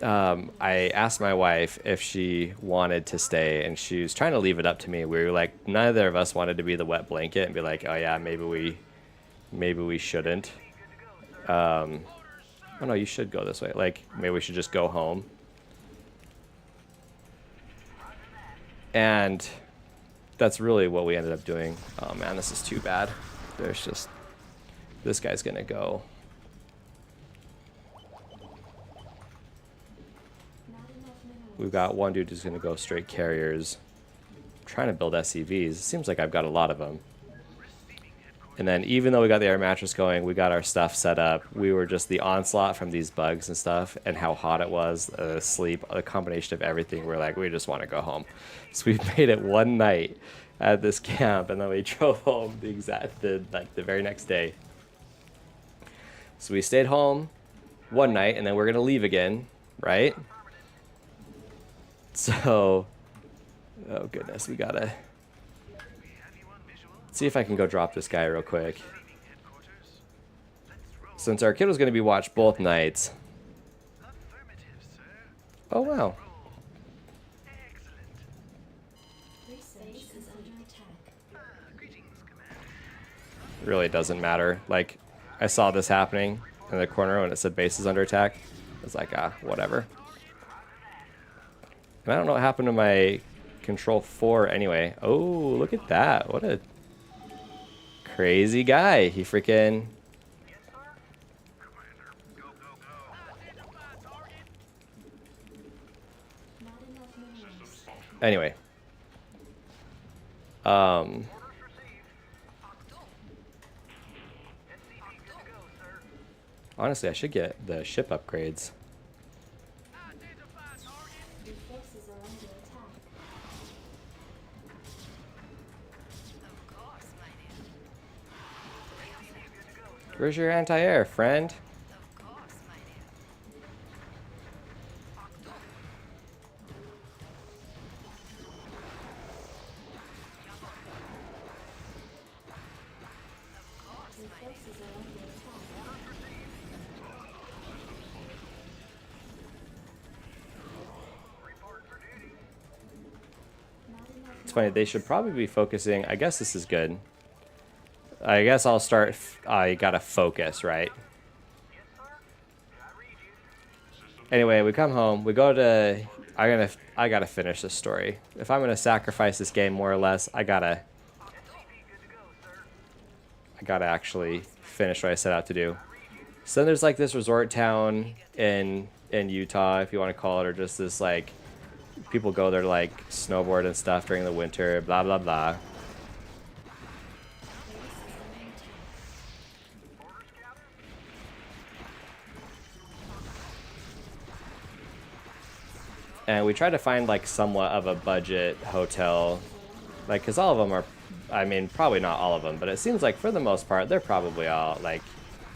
minerals. I asked my wife if she wanted to stay, and she was trying to leave it up to me. We were like, neither of us wanted to be the wet blanket and be like, oh yeah, maybe we shouldn't. Oh no, you should go this way. Like, maybe we should just go home. And that's really what we ended up doing. Oh man, this is too bad. There's just, this guy's gonna go. Not enough minerals. We've got one dude who's gonna go straight carriers. I'm trying to build SCVs. It seems like I've got a lot of them. And then even though we got the air mattress going, we got our stuff set up. We were just the onslaught from these bugs and stuff, and how hot it was, sleep, a combination of everything. We're like, we just want to go home. So we made it one night at this camp, and then we drove home the very next day. So we stayed home one night, and then we're gonna leave again, right? So, oh goodness, we gotta see if I can go drop this guy real quick. Since our kid was gonna be watched both nights. Oh wow. Base is under attack. Really doesn't matter. Like, I saw this happening in the corner when it said base is under attack. I was like, whatever. And I don't know what happened to my control 4 anyway. Oh, look at that. What a crazy guy. He freaking... minerals. Anyway. Um, Honestly, I should get the ship upgrades. Your forces are under attack. Where's your anti-air, friend? Your forces are under attack. Not enough It's funny, they should probably be focusing. I guess this is good. I guess I'll start. I gotta focus, right? Anyway, we come home. We go to. I gotta finish this story. If I'm gonna sacrifice this game more or less, I gotta actually finish what I set out to do. So then there's like this resort town in Utah, if you want to call it, or just this like people go there to like snowboard and stuff during the winter. Blah blah blah. And we tried to find like somewhat of a budget hotel, like, because all of them are, I mean, probably not all of them, but it seems like for the most part they're probably all like,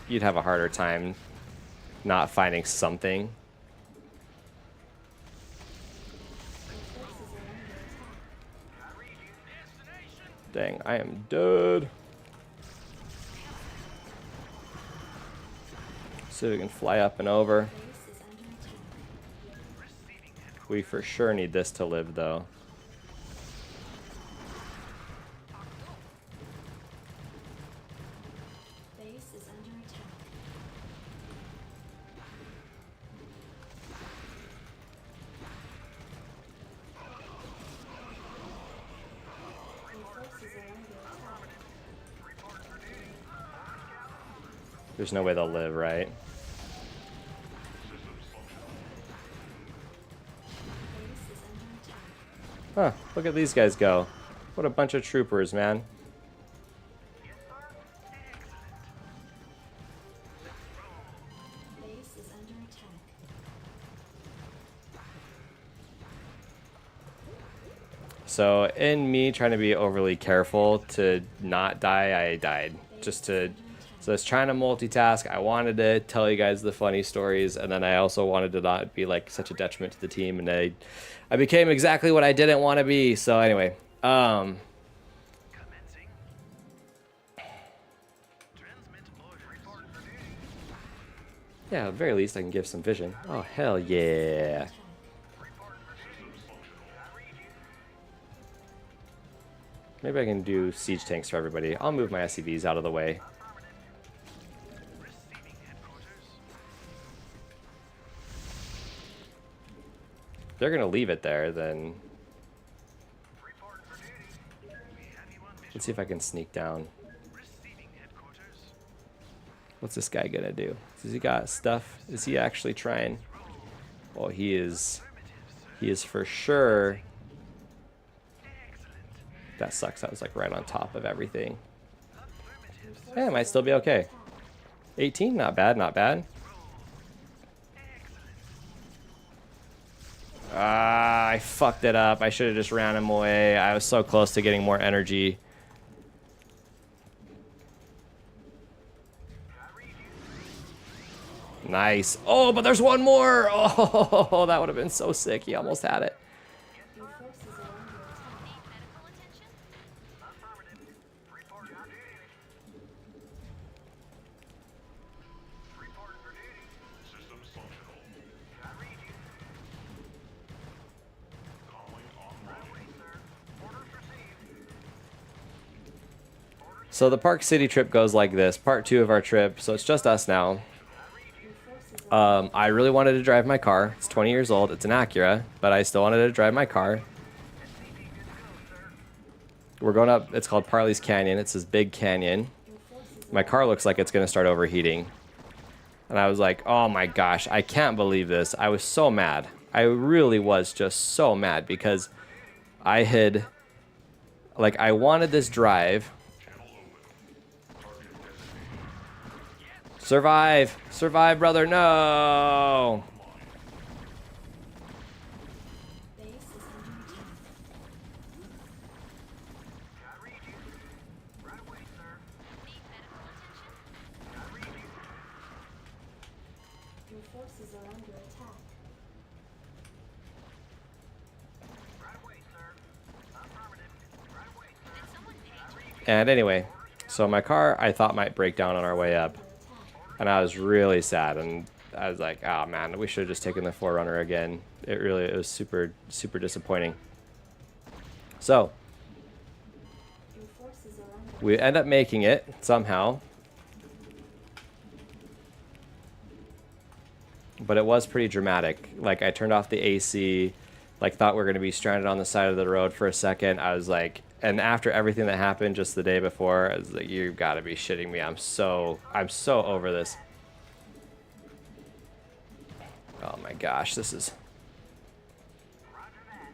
you'd have a harder time not finding something. Dang, I am dead. So we can fly up and over. base is under attack. We for sure need this to live, though. Base is under attack. Your forces are under attack. There's no way they'll live, right? Base is under attack. Huh, look at these guys go. What a bunch of troopers, man. Base is under attack. So, in me trying to be overly careful to not die, I died. Just to. So I was trying to multitask. I wanted to tell you guys the funny stories, and then I also wanted to not be like such a detriment to the team, and I became exactly what I didn't want to be. So anyway, Commencing. Transmit order. Report for duty. yeah, at the very least I can give some vision. Oh hell yeah! Attack. Report for duty. I read you. Maybe I can do siege tanks for everybody. I'll move my SCVs out of the way. Receiving headquarters. If they're gonna leave it there, then Report for duty. We have you on visual. let's see if I can sneak down. Receiving headquarters. What's this guy gonna do? Has he got stuff? Is he actually trying? Well, he is. He is for sure. That sucks. I was like right on top of everything. Yeah, I might still be okay. 18, not bad, not bad. Ah, I fucked it up. I should have just ran him away. I was so close to getting more energy. Nice. Oh, but there's one more. Oh, that would have been so sick. He almost had it. Your forces are under attack. Medical attention? Affirmative. Report for duty. Report for duty. Systems functional. I read you. Calling on runway, sir. Orders received. So the Park City trip goes like this. Part 2 of our trip. So it's just us now. Your forces are I really wanted to drive my car. It's 20 years old. It's an Acura, but I still wanted to drive my car. We're going up. It's called Parley's Canyon. It's this big canyon. your forces My car looks like it's going to start overheating. And I was like, oh my gosh, I can't believe this. I was so mad. I really was just so mad because I had, like, I wanted this drive. Survive! Survive, brother! No! Base is under attack. I read you. Right away, sir. Need medical attention? I read you. Your forces are under attack. Right away, sir. Affirmative. Right away, sir. Did someone page me? And anyway, so my car I thought might break down on our way up. Under attack. And I was really sad, and I was like, oh man, we should have just taken the Forerunner again. It was super, super disappointing. So, Your forces are under we end up making it somehow. But it was pretty dramatic. Like, I turned off the AC, like, thought we were going to be stranded on the side of the road for a second. I was like, and after everything that happened just the day before, I was like, you got to be shitting me. I'm so over this. Oh my gosh, this is... Roger that.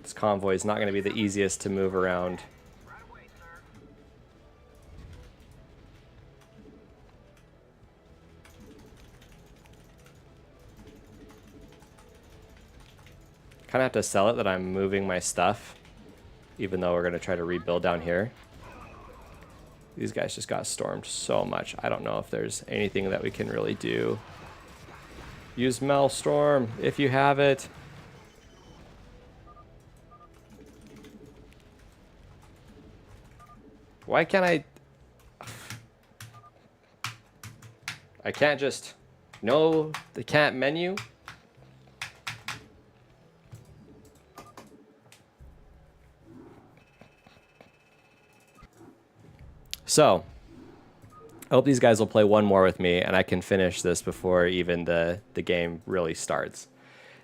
This convoy is not going to be the easiest to move around. Right away, sir. Kind of have to sell it that I'm moving my stuff, even though we're going to try to rebuild down here. These guys just got stormed so much. I don't know if there's anything that we can really do. Use Maelstrom if you have it. Why can't I... I can't just... No, the can't menu. So, I hope these guys will play one more with me and I can finish this before even the game really starts.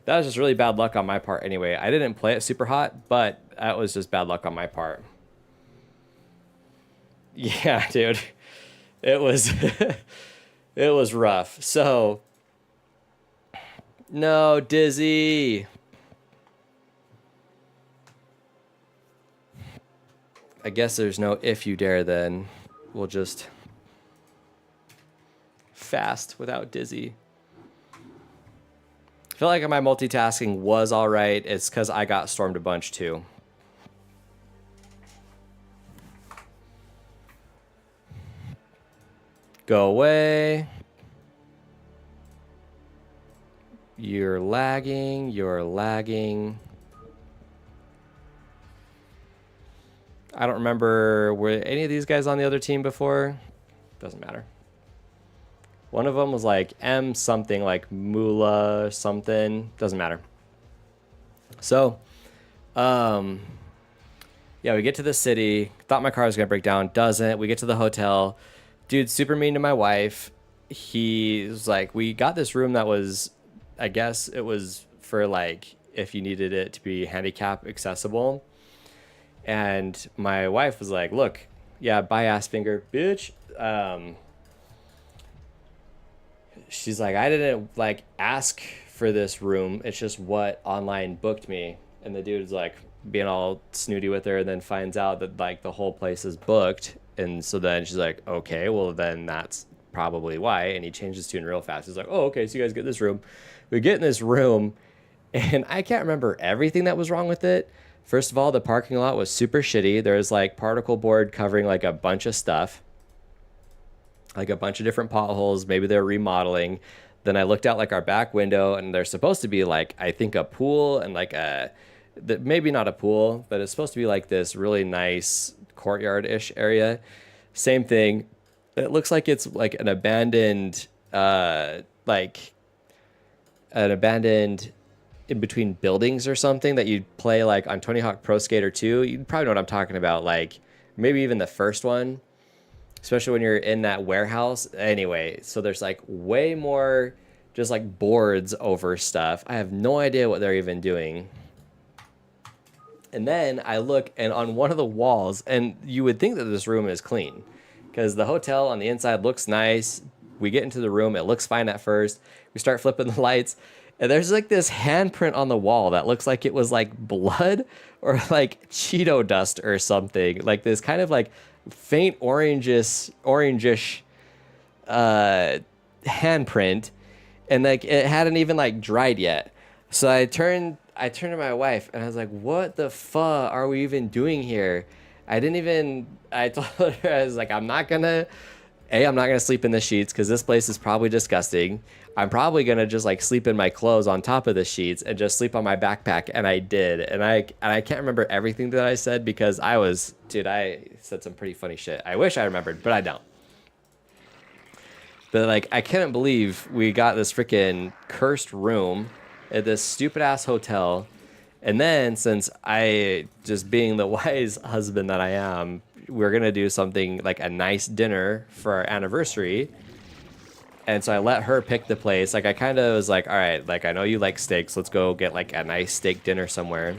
That was just really bad luck on my part anyway. I didn't play it super hot, but that was just bad luck on my part. Yeah, dude. It was it was rough. So, no, Dizzy. I guess there's no if you dare then. We'll just fast without Dizzy. I feel like my multitasking was alright. It's because I got stormed a bunch too. Go away. You're lagging. You're lagging. I don't remember, were any of these guys on the other team before? Doesn't matter. One of them was like M something, like Mula something. Doesn't matter. So, yeah, we get to the city. Thought my car was going to break down. Doesn't. We get to the hotel. Dude's super mean to my wife. He's like, we got this room that was, I guess it was for like, if you needed it to be handicap accessible. And my wife was like, look, yeah, bye ass finger, bitch. She's like, I didn't like ask for this room. It's just what online booked me. And the dude's like being all snooty with her and then finds out that like the whole place is booked. And so then she's like, okay, well then that's probably why. And he changed his tune real fast. He's like, oh, okay, so you guys get this room. We get in this room and I can't remember everything that was wrong with it. First of all, the parking lot was super shitty. There was like particle board covering like a bunch of stuff, like a bunch of different potholes. Maybe they're remodeling. Then I looked out like our back window and there's supposed to be like, I think a pool and like maybe not a pool, but it's supposed to be like this really nice courtyard-ish area. Same thing. It looks like it's like an abandoned, in between buildings or something that you'd play like on Tony Hawk Pro Skater 2. You'd probably know what I'm talking about. Like maybe even the first one, especially when you're in that warehouse. Anyway, so there's like way more just like boards over stuff. I have no idea what they're even doing. And then I look and on one of the walls, and you would think that this room is clean because the hotel on the inside looks nice. we get into the room. It looks fine at first. We start flipping the lights, and there's like this handprint on the wall that looks like it was like blood or like Cheeto dust or something. Like this kind of like faint orangish handprint, and like it hadn't even like dried yet. So I turned to my wife and I was like, "What the fuck are we even doing here?" I told her, I was like, I'm not gonna sleep in the sheets because this place is probably disgusting. I'm probably gonna just like sleep in my clothes on top of the sheets and just sleep on my backpack. And I did. And I can't remember everything that I said because I said some pretty funny shit. I wish I remembered, but I don't. But like, I couldn't believe we got this freaking cursed room at this stupid ass hotel. And then, since I, just being the wise husband that I am, we're going to do something like a nice dinner for our anniversary. And so I let her pick the place. Like, I kind of was like, all right, like, I know you like steaks. Let's go get like a nice steak dinner somewhere.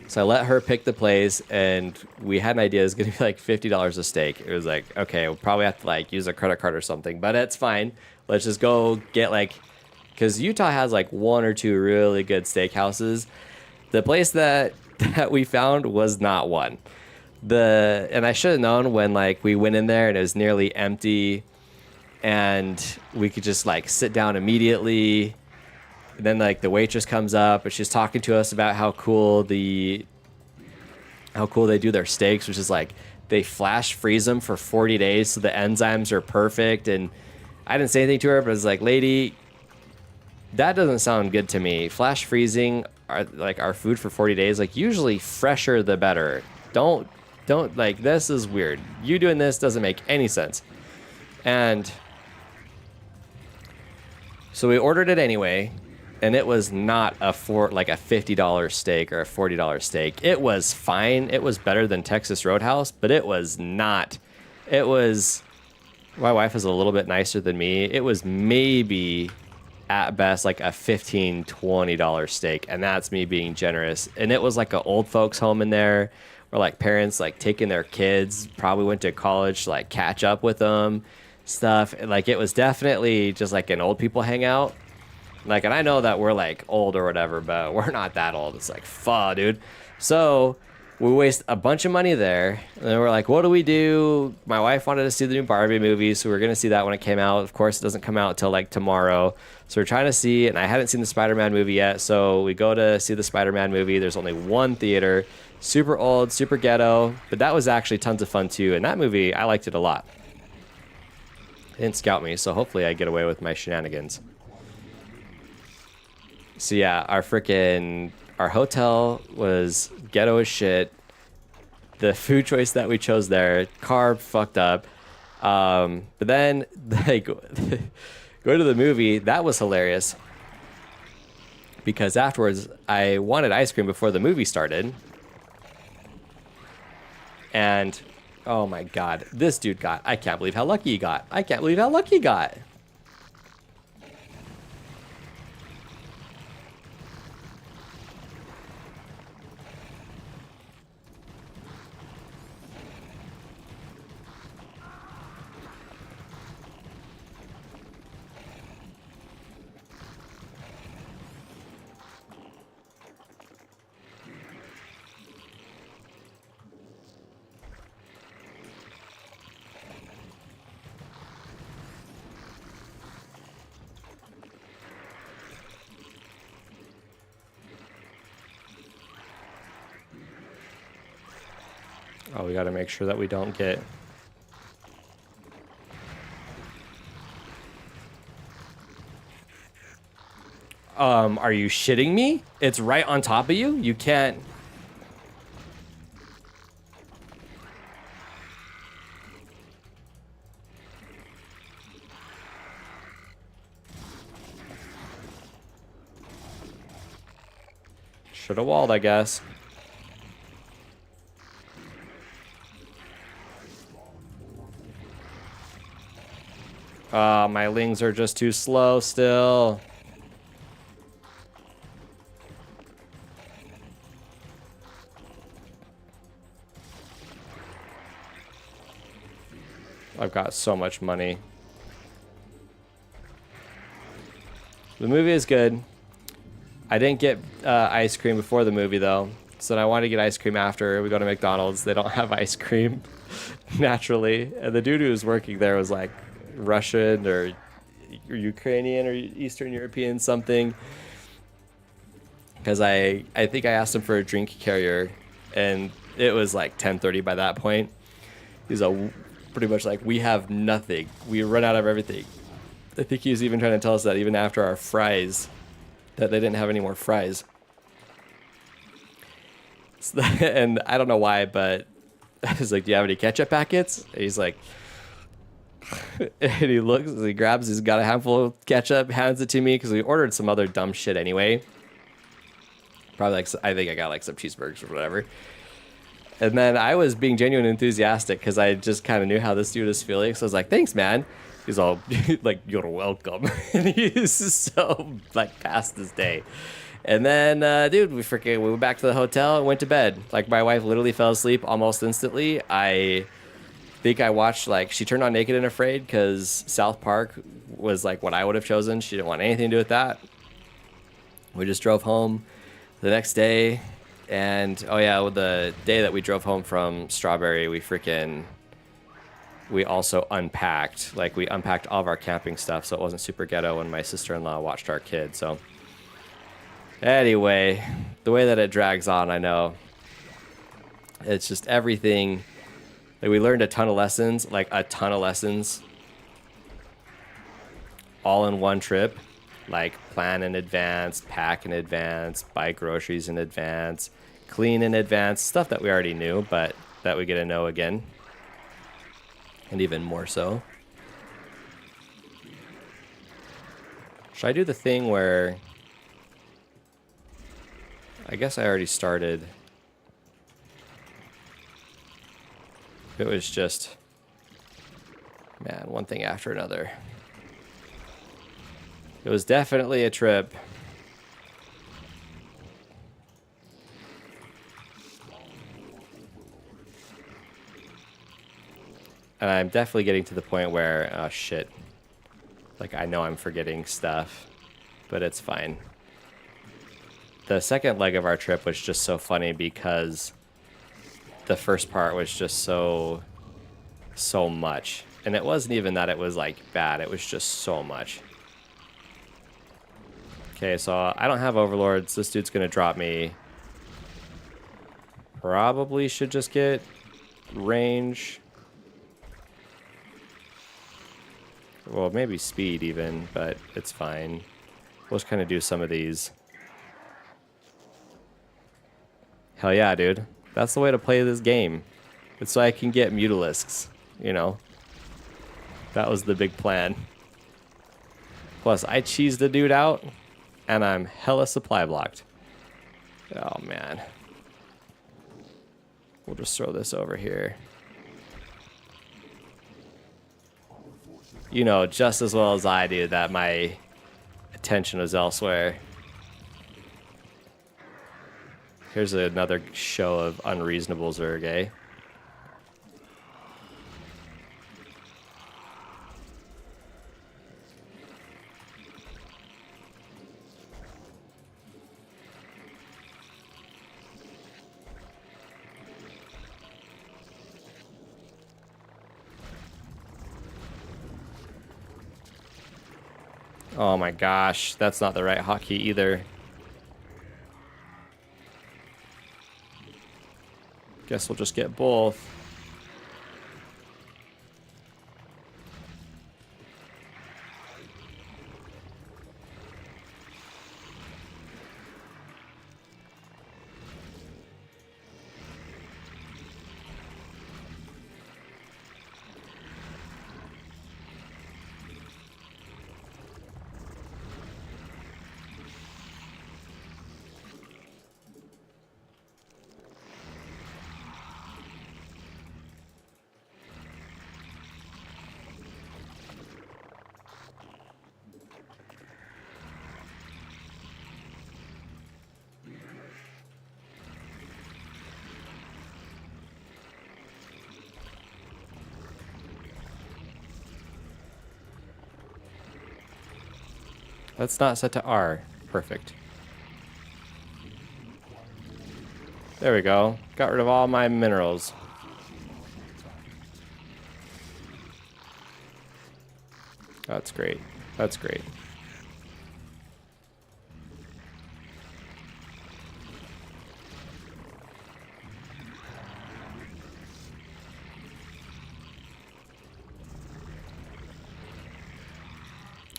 So I let her pick the place, and we had an idea it was going to be like $50 a steak. It was like, okay, we'll probably have to like use a credit card or something, but it's fine. Let's just go get like, because Utah has like one or two really good steakhouses. The place that we found was not one. And I should have known when like we went in there and it was nearly empty, and we could just like sit down immediately. And then like the waitress comes up and she's talking to us about how cool they do their steaks, which is like they flash freeze them for 40 days so the enzymes are perfect. And I didn't say anything to her, but I was like, lady, that doesn't sound good to me. Flash freezing our food for 40 days, like usually fresher the better. Don't like, this is weird. You doing this doesn't make any sense. And so we ordered it anyway, and it was not a $50 steak or a $40 steak. It was fine. It was better than Texas Roadhouse, but it was not. It was, my wife is a little bit nicer than me. It was maybe at best like a $15-$20 steak, and that's me being generous. And it was like an old folks home in there, or like parents like taking their kids, probably went to college to like catch up with them, stuff. Like it was definitely just like an old people hangout. Like, and I know that we're like old or whatever, but we're not that old. It's like, fuck, dude. So we waste a bunch of money there. And then we're like, what do we do? My wife wanted to see the new Barbie movie, so we're going to see that when it came out. Of course, it doesn't come out until like tomorrow. So we're trying to see, and I hadn't seen the Spider-Man movie yet. So we go to see the Spider-Man movie. There's only one theater. Super old, super ghetto. But that was actually tons of fun too. And that movie, I liked it a lot. It didn't scout me, so hopefully I get away with my shenanigans. So yeah, our hotel was ghetto as shit. The food choice that we chose there, carb fucked up. But then like go to the movie, that was hilarious. Because afterwards I wanted ice cream before the movie started. And oh my god, this dude I can't believe how lucky he got. I can't believe how lucky he got. Oh, we gotta make sure that we don't get... are you shitting me? It's right on top of you? You can't... Should have walled, I guess. My lings are just too slow still. I've got so much money. The movie is good. I didn't get ice cream before the movie though, so I wanted to get ice cream after. We go to McDonald's. They don't have ice cream naturally, and the dude who was working there was like Russian or Ukrainian or Eastern European something. Because I think I asked him for a drink carrier, and it was like 10:30 by that point. He's pretty much like, we have nothing. We run out of everything. I think he was even trying to tell us that even after our fries, that they didn't have any more fries. So, and I don't know why, but I was like, do you have any ketchup packets? And he's like, and he looks, he grabs, he's got a handful of ketchup, hands it to me, because we ordered some other dumb shit anyway. Probably like, I think I got like some cheeseburgers or whatever. And then I was being genuine enthusiastic because I just kind of knew how this dude was feeling. So I was like, thanks, man. He's all like, you're welcome. And he's so like past this day. And then, dude, we went back to the hotel and went to bed. Like my wife literally fell asleep almost instantly. I think I watched like, she turned on Naked and Afraid because South Park was like what I would have chosen. She didn't want anything to do with that. We just drove home the next day. And oh yeah, well, the day that we drove home from Strawberry, we also unpacked. Like we unpacked all of our camping stuff, so it wasn't super ghetto when my sister-in-law watched our kid. So anyway, the way that it drags on, I know. It's just everything. Like we learned a ton of lessons, all in one trip. Like plan in advance, pack in advance, buy groceries in advance, clean in advance, stuff that we already knew, but that we get to know again. And even more so. Should I do the thing where, I guess I already started. It was just, man, one thing after another. It was definitely a trip. And I'm definitely getting to the point where, oh shit. Like I know I'm forgetting stuff, but it's fine. The second leg of our trip was just so funny because the first part was just so much. And it wasn't even that it was like bad, it was just so much. Okay, so I don't have overlords. This dude's gonna drop me. Probably should just get range. Well, maybe speed even, but it's fine. We'll just kind of do some of these. Hell yeah, dude. That's the way to play this game. It's so I can get mutilisks, you know? That was the big plan. Plus, I cheesed the dude out. And I'm hella supply blocked. Oh, man. We'll just throw this over here. You know just as well as I do that my attention was elsewhere. Here's another show of unreasonable Zerg, eh? Oh my gosh, that's not the right hotkey either. Guess we'll just get both. That's not set to R. Perfect. There we go. Got rid of all my minerals. That's great. That's great.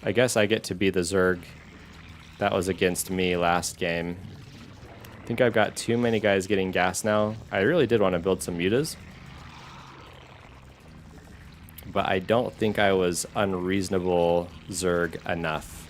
I guess I get to be the Zerg that was against me last game. I think I've got too many guys getting gas now. I really did want to build some mutas, but I don't think I was unreasonable Zerg enough.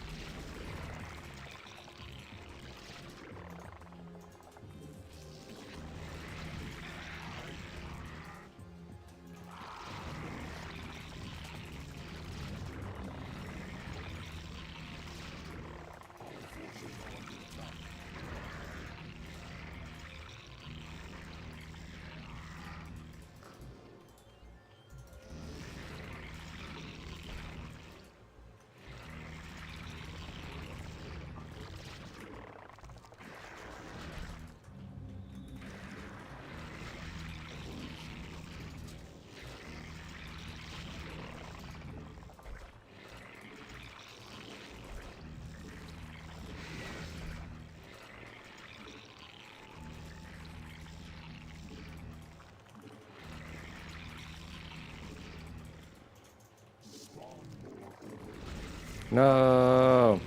No.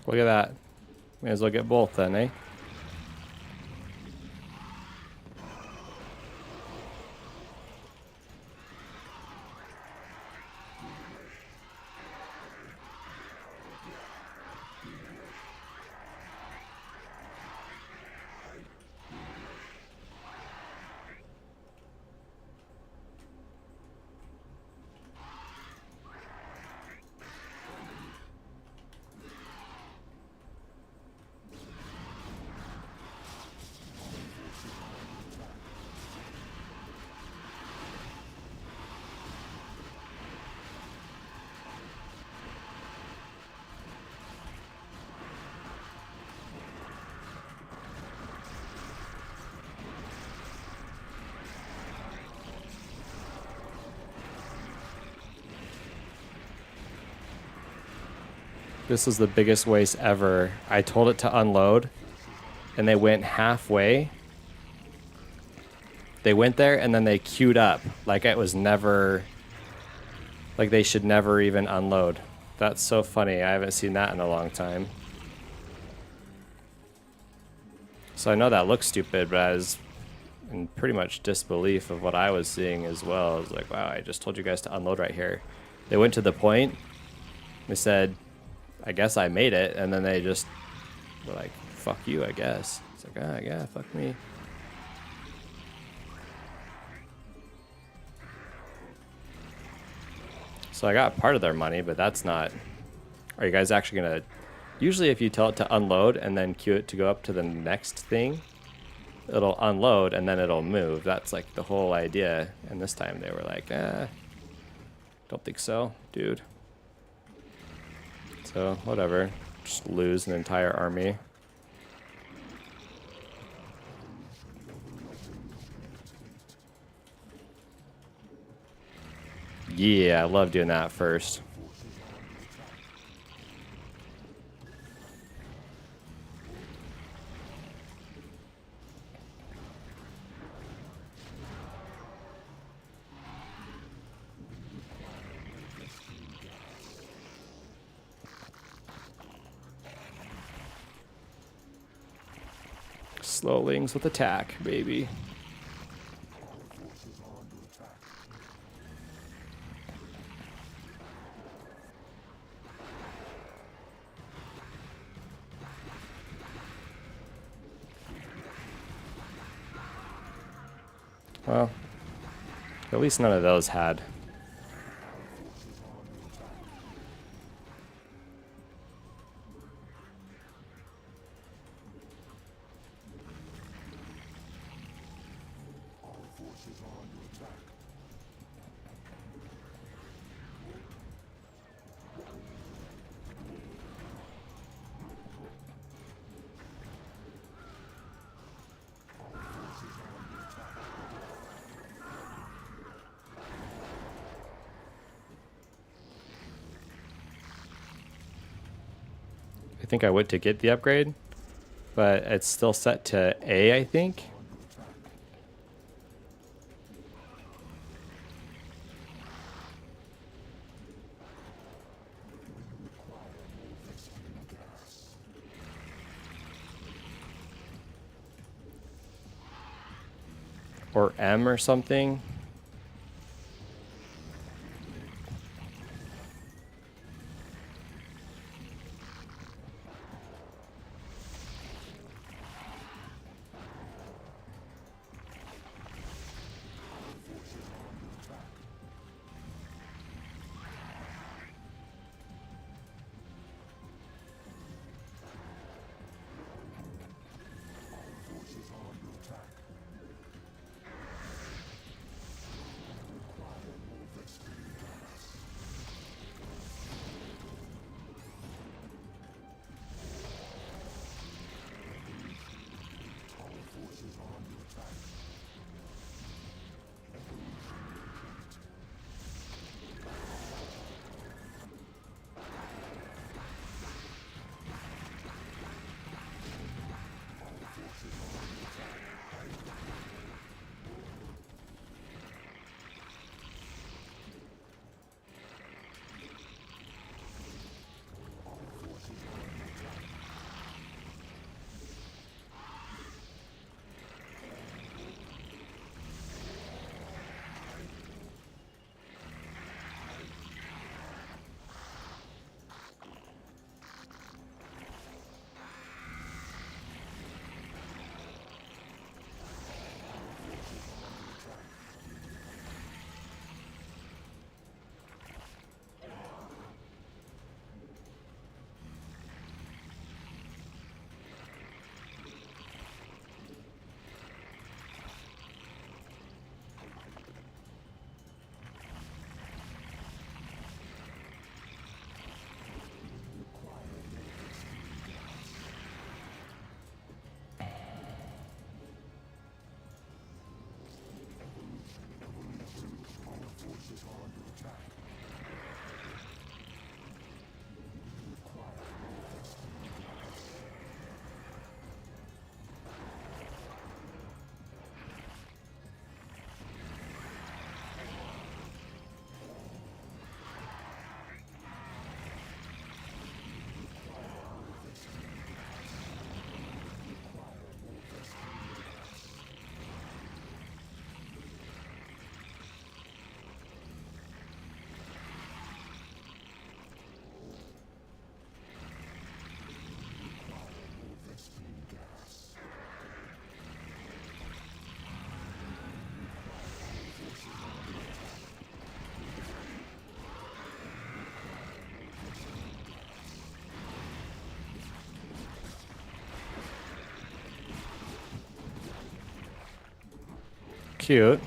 Look at that. May as well get both then, eh? This was the biggest waste ever. I told it to unload, and they went halfway. They went there, and then they queued up like it was never... Like they should never even unload. That's so funny. I haven't seen that in a long time. So I know that looks stupid, but I was in pretty much disbelief of what I was seeing as well. I was like, wow, I just told you guys to unload right here. They went to the point. They said, I guess I made it. And then they just were like, fuck you, I guess. It's like, ah, yeah, fuck me. So I got part of their money, but that's not... Are you guys actually going to... Usually if you tell it to unload and then queue it to go up to the next thing, it'll unload and then it'll move. That's like the whole idea. And this time they were like, don't think so, dude. So, whatever. Just lose an entire army. Yeah, I love doing that first. Slowlings with attack, baby. Well, at least none of those had. I think I went to get the upgrade, but it's still set to A, I think. Or M or something. Cute.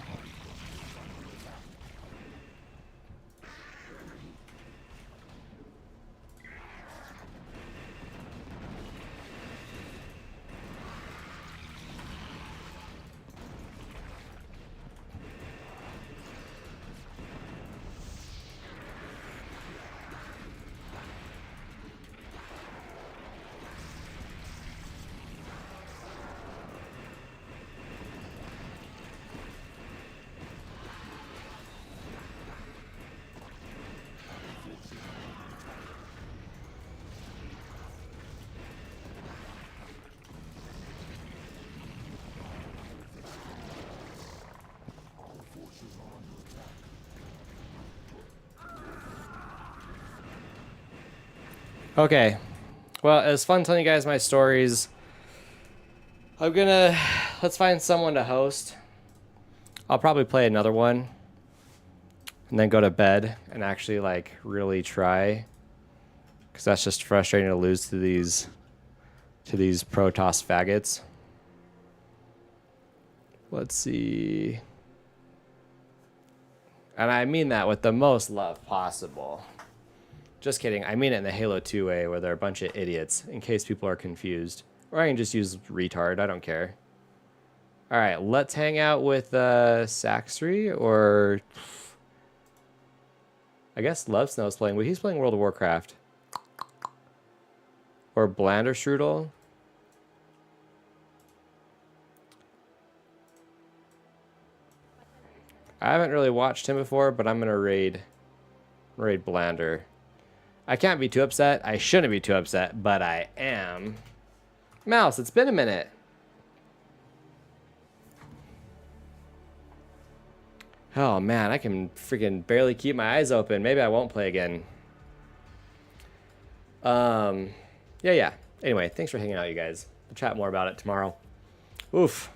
Okay. Well, it was fun telling you guys my stories. Let's find someone to host. I'll probably play another one and then go to bed and actually like really try, because that's just frustrating to lose to these Protoss faggots. Let's see. And I mean that with the most love possible. Just kidding. I mean it in the Halo 2 way, where they're a bunch of idiots, in case people are confused. Or I can just use retard. I don't care. All right, let's hang out with Saxry, or I guess Love Snow's playing. Well, he's playing World of Warcraft. Or Blanderstrudel. I haven't really watched him before, but I'm gonna raid Blander. I can't be too upset. I shouldn't be too upset, but I am. Mouse, it's been a minute. Oh man, I can freaking barely keep my eyes open. Maybe I won't play again. Yeah. Anyway, thanks for hanging out, you guys. We'll chat more about it tomorrow. Oof.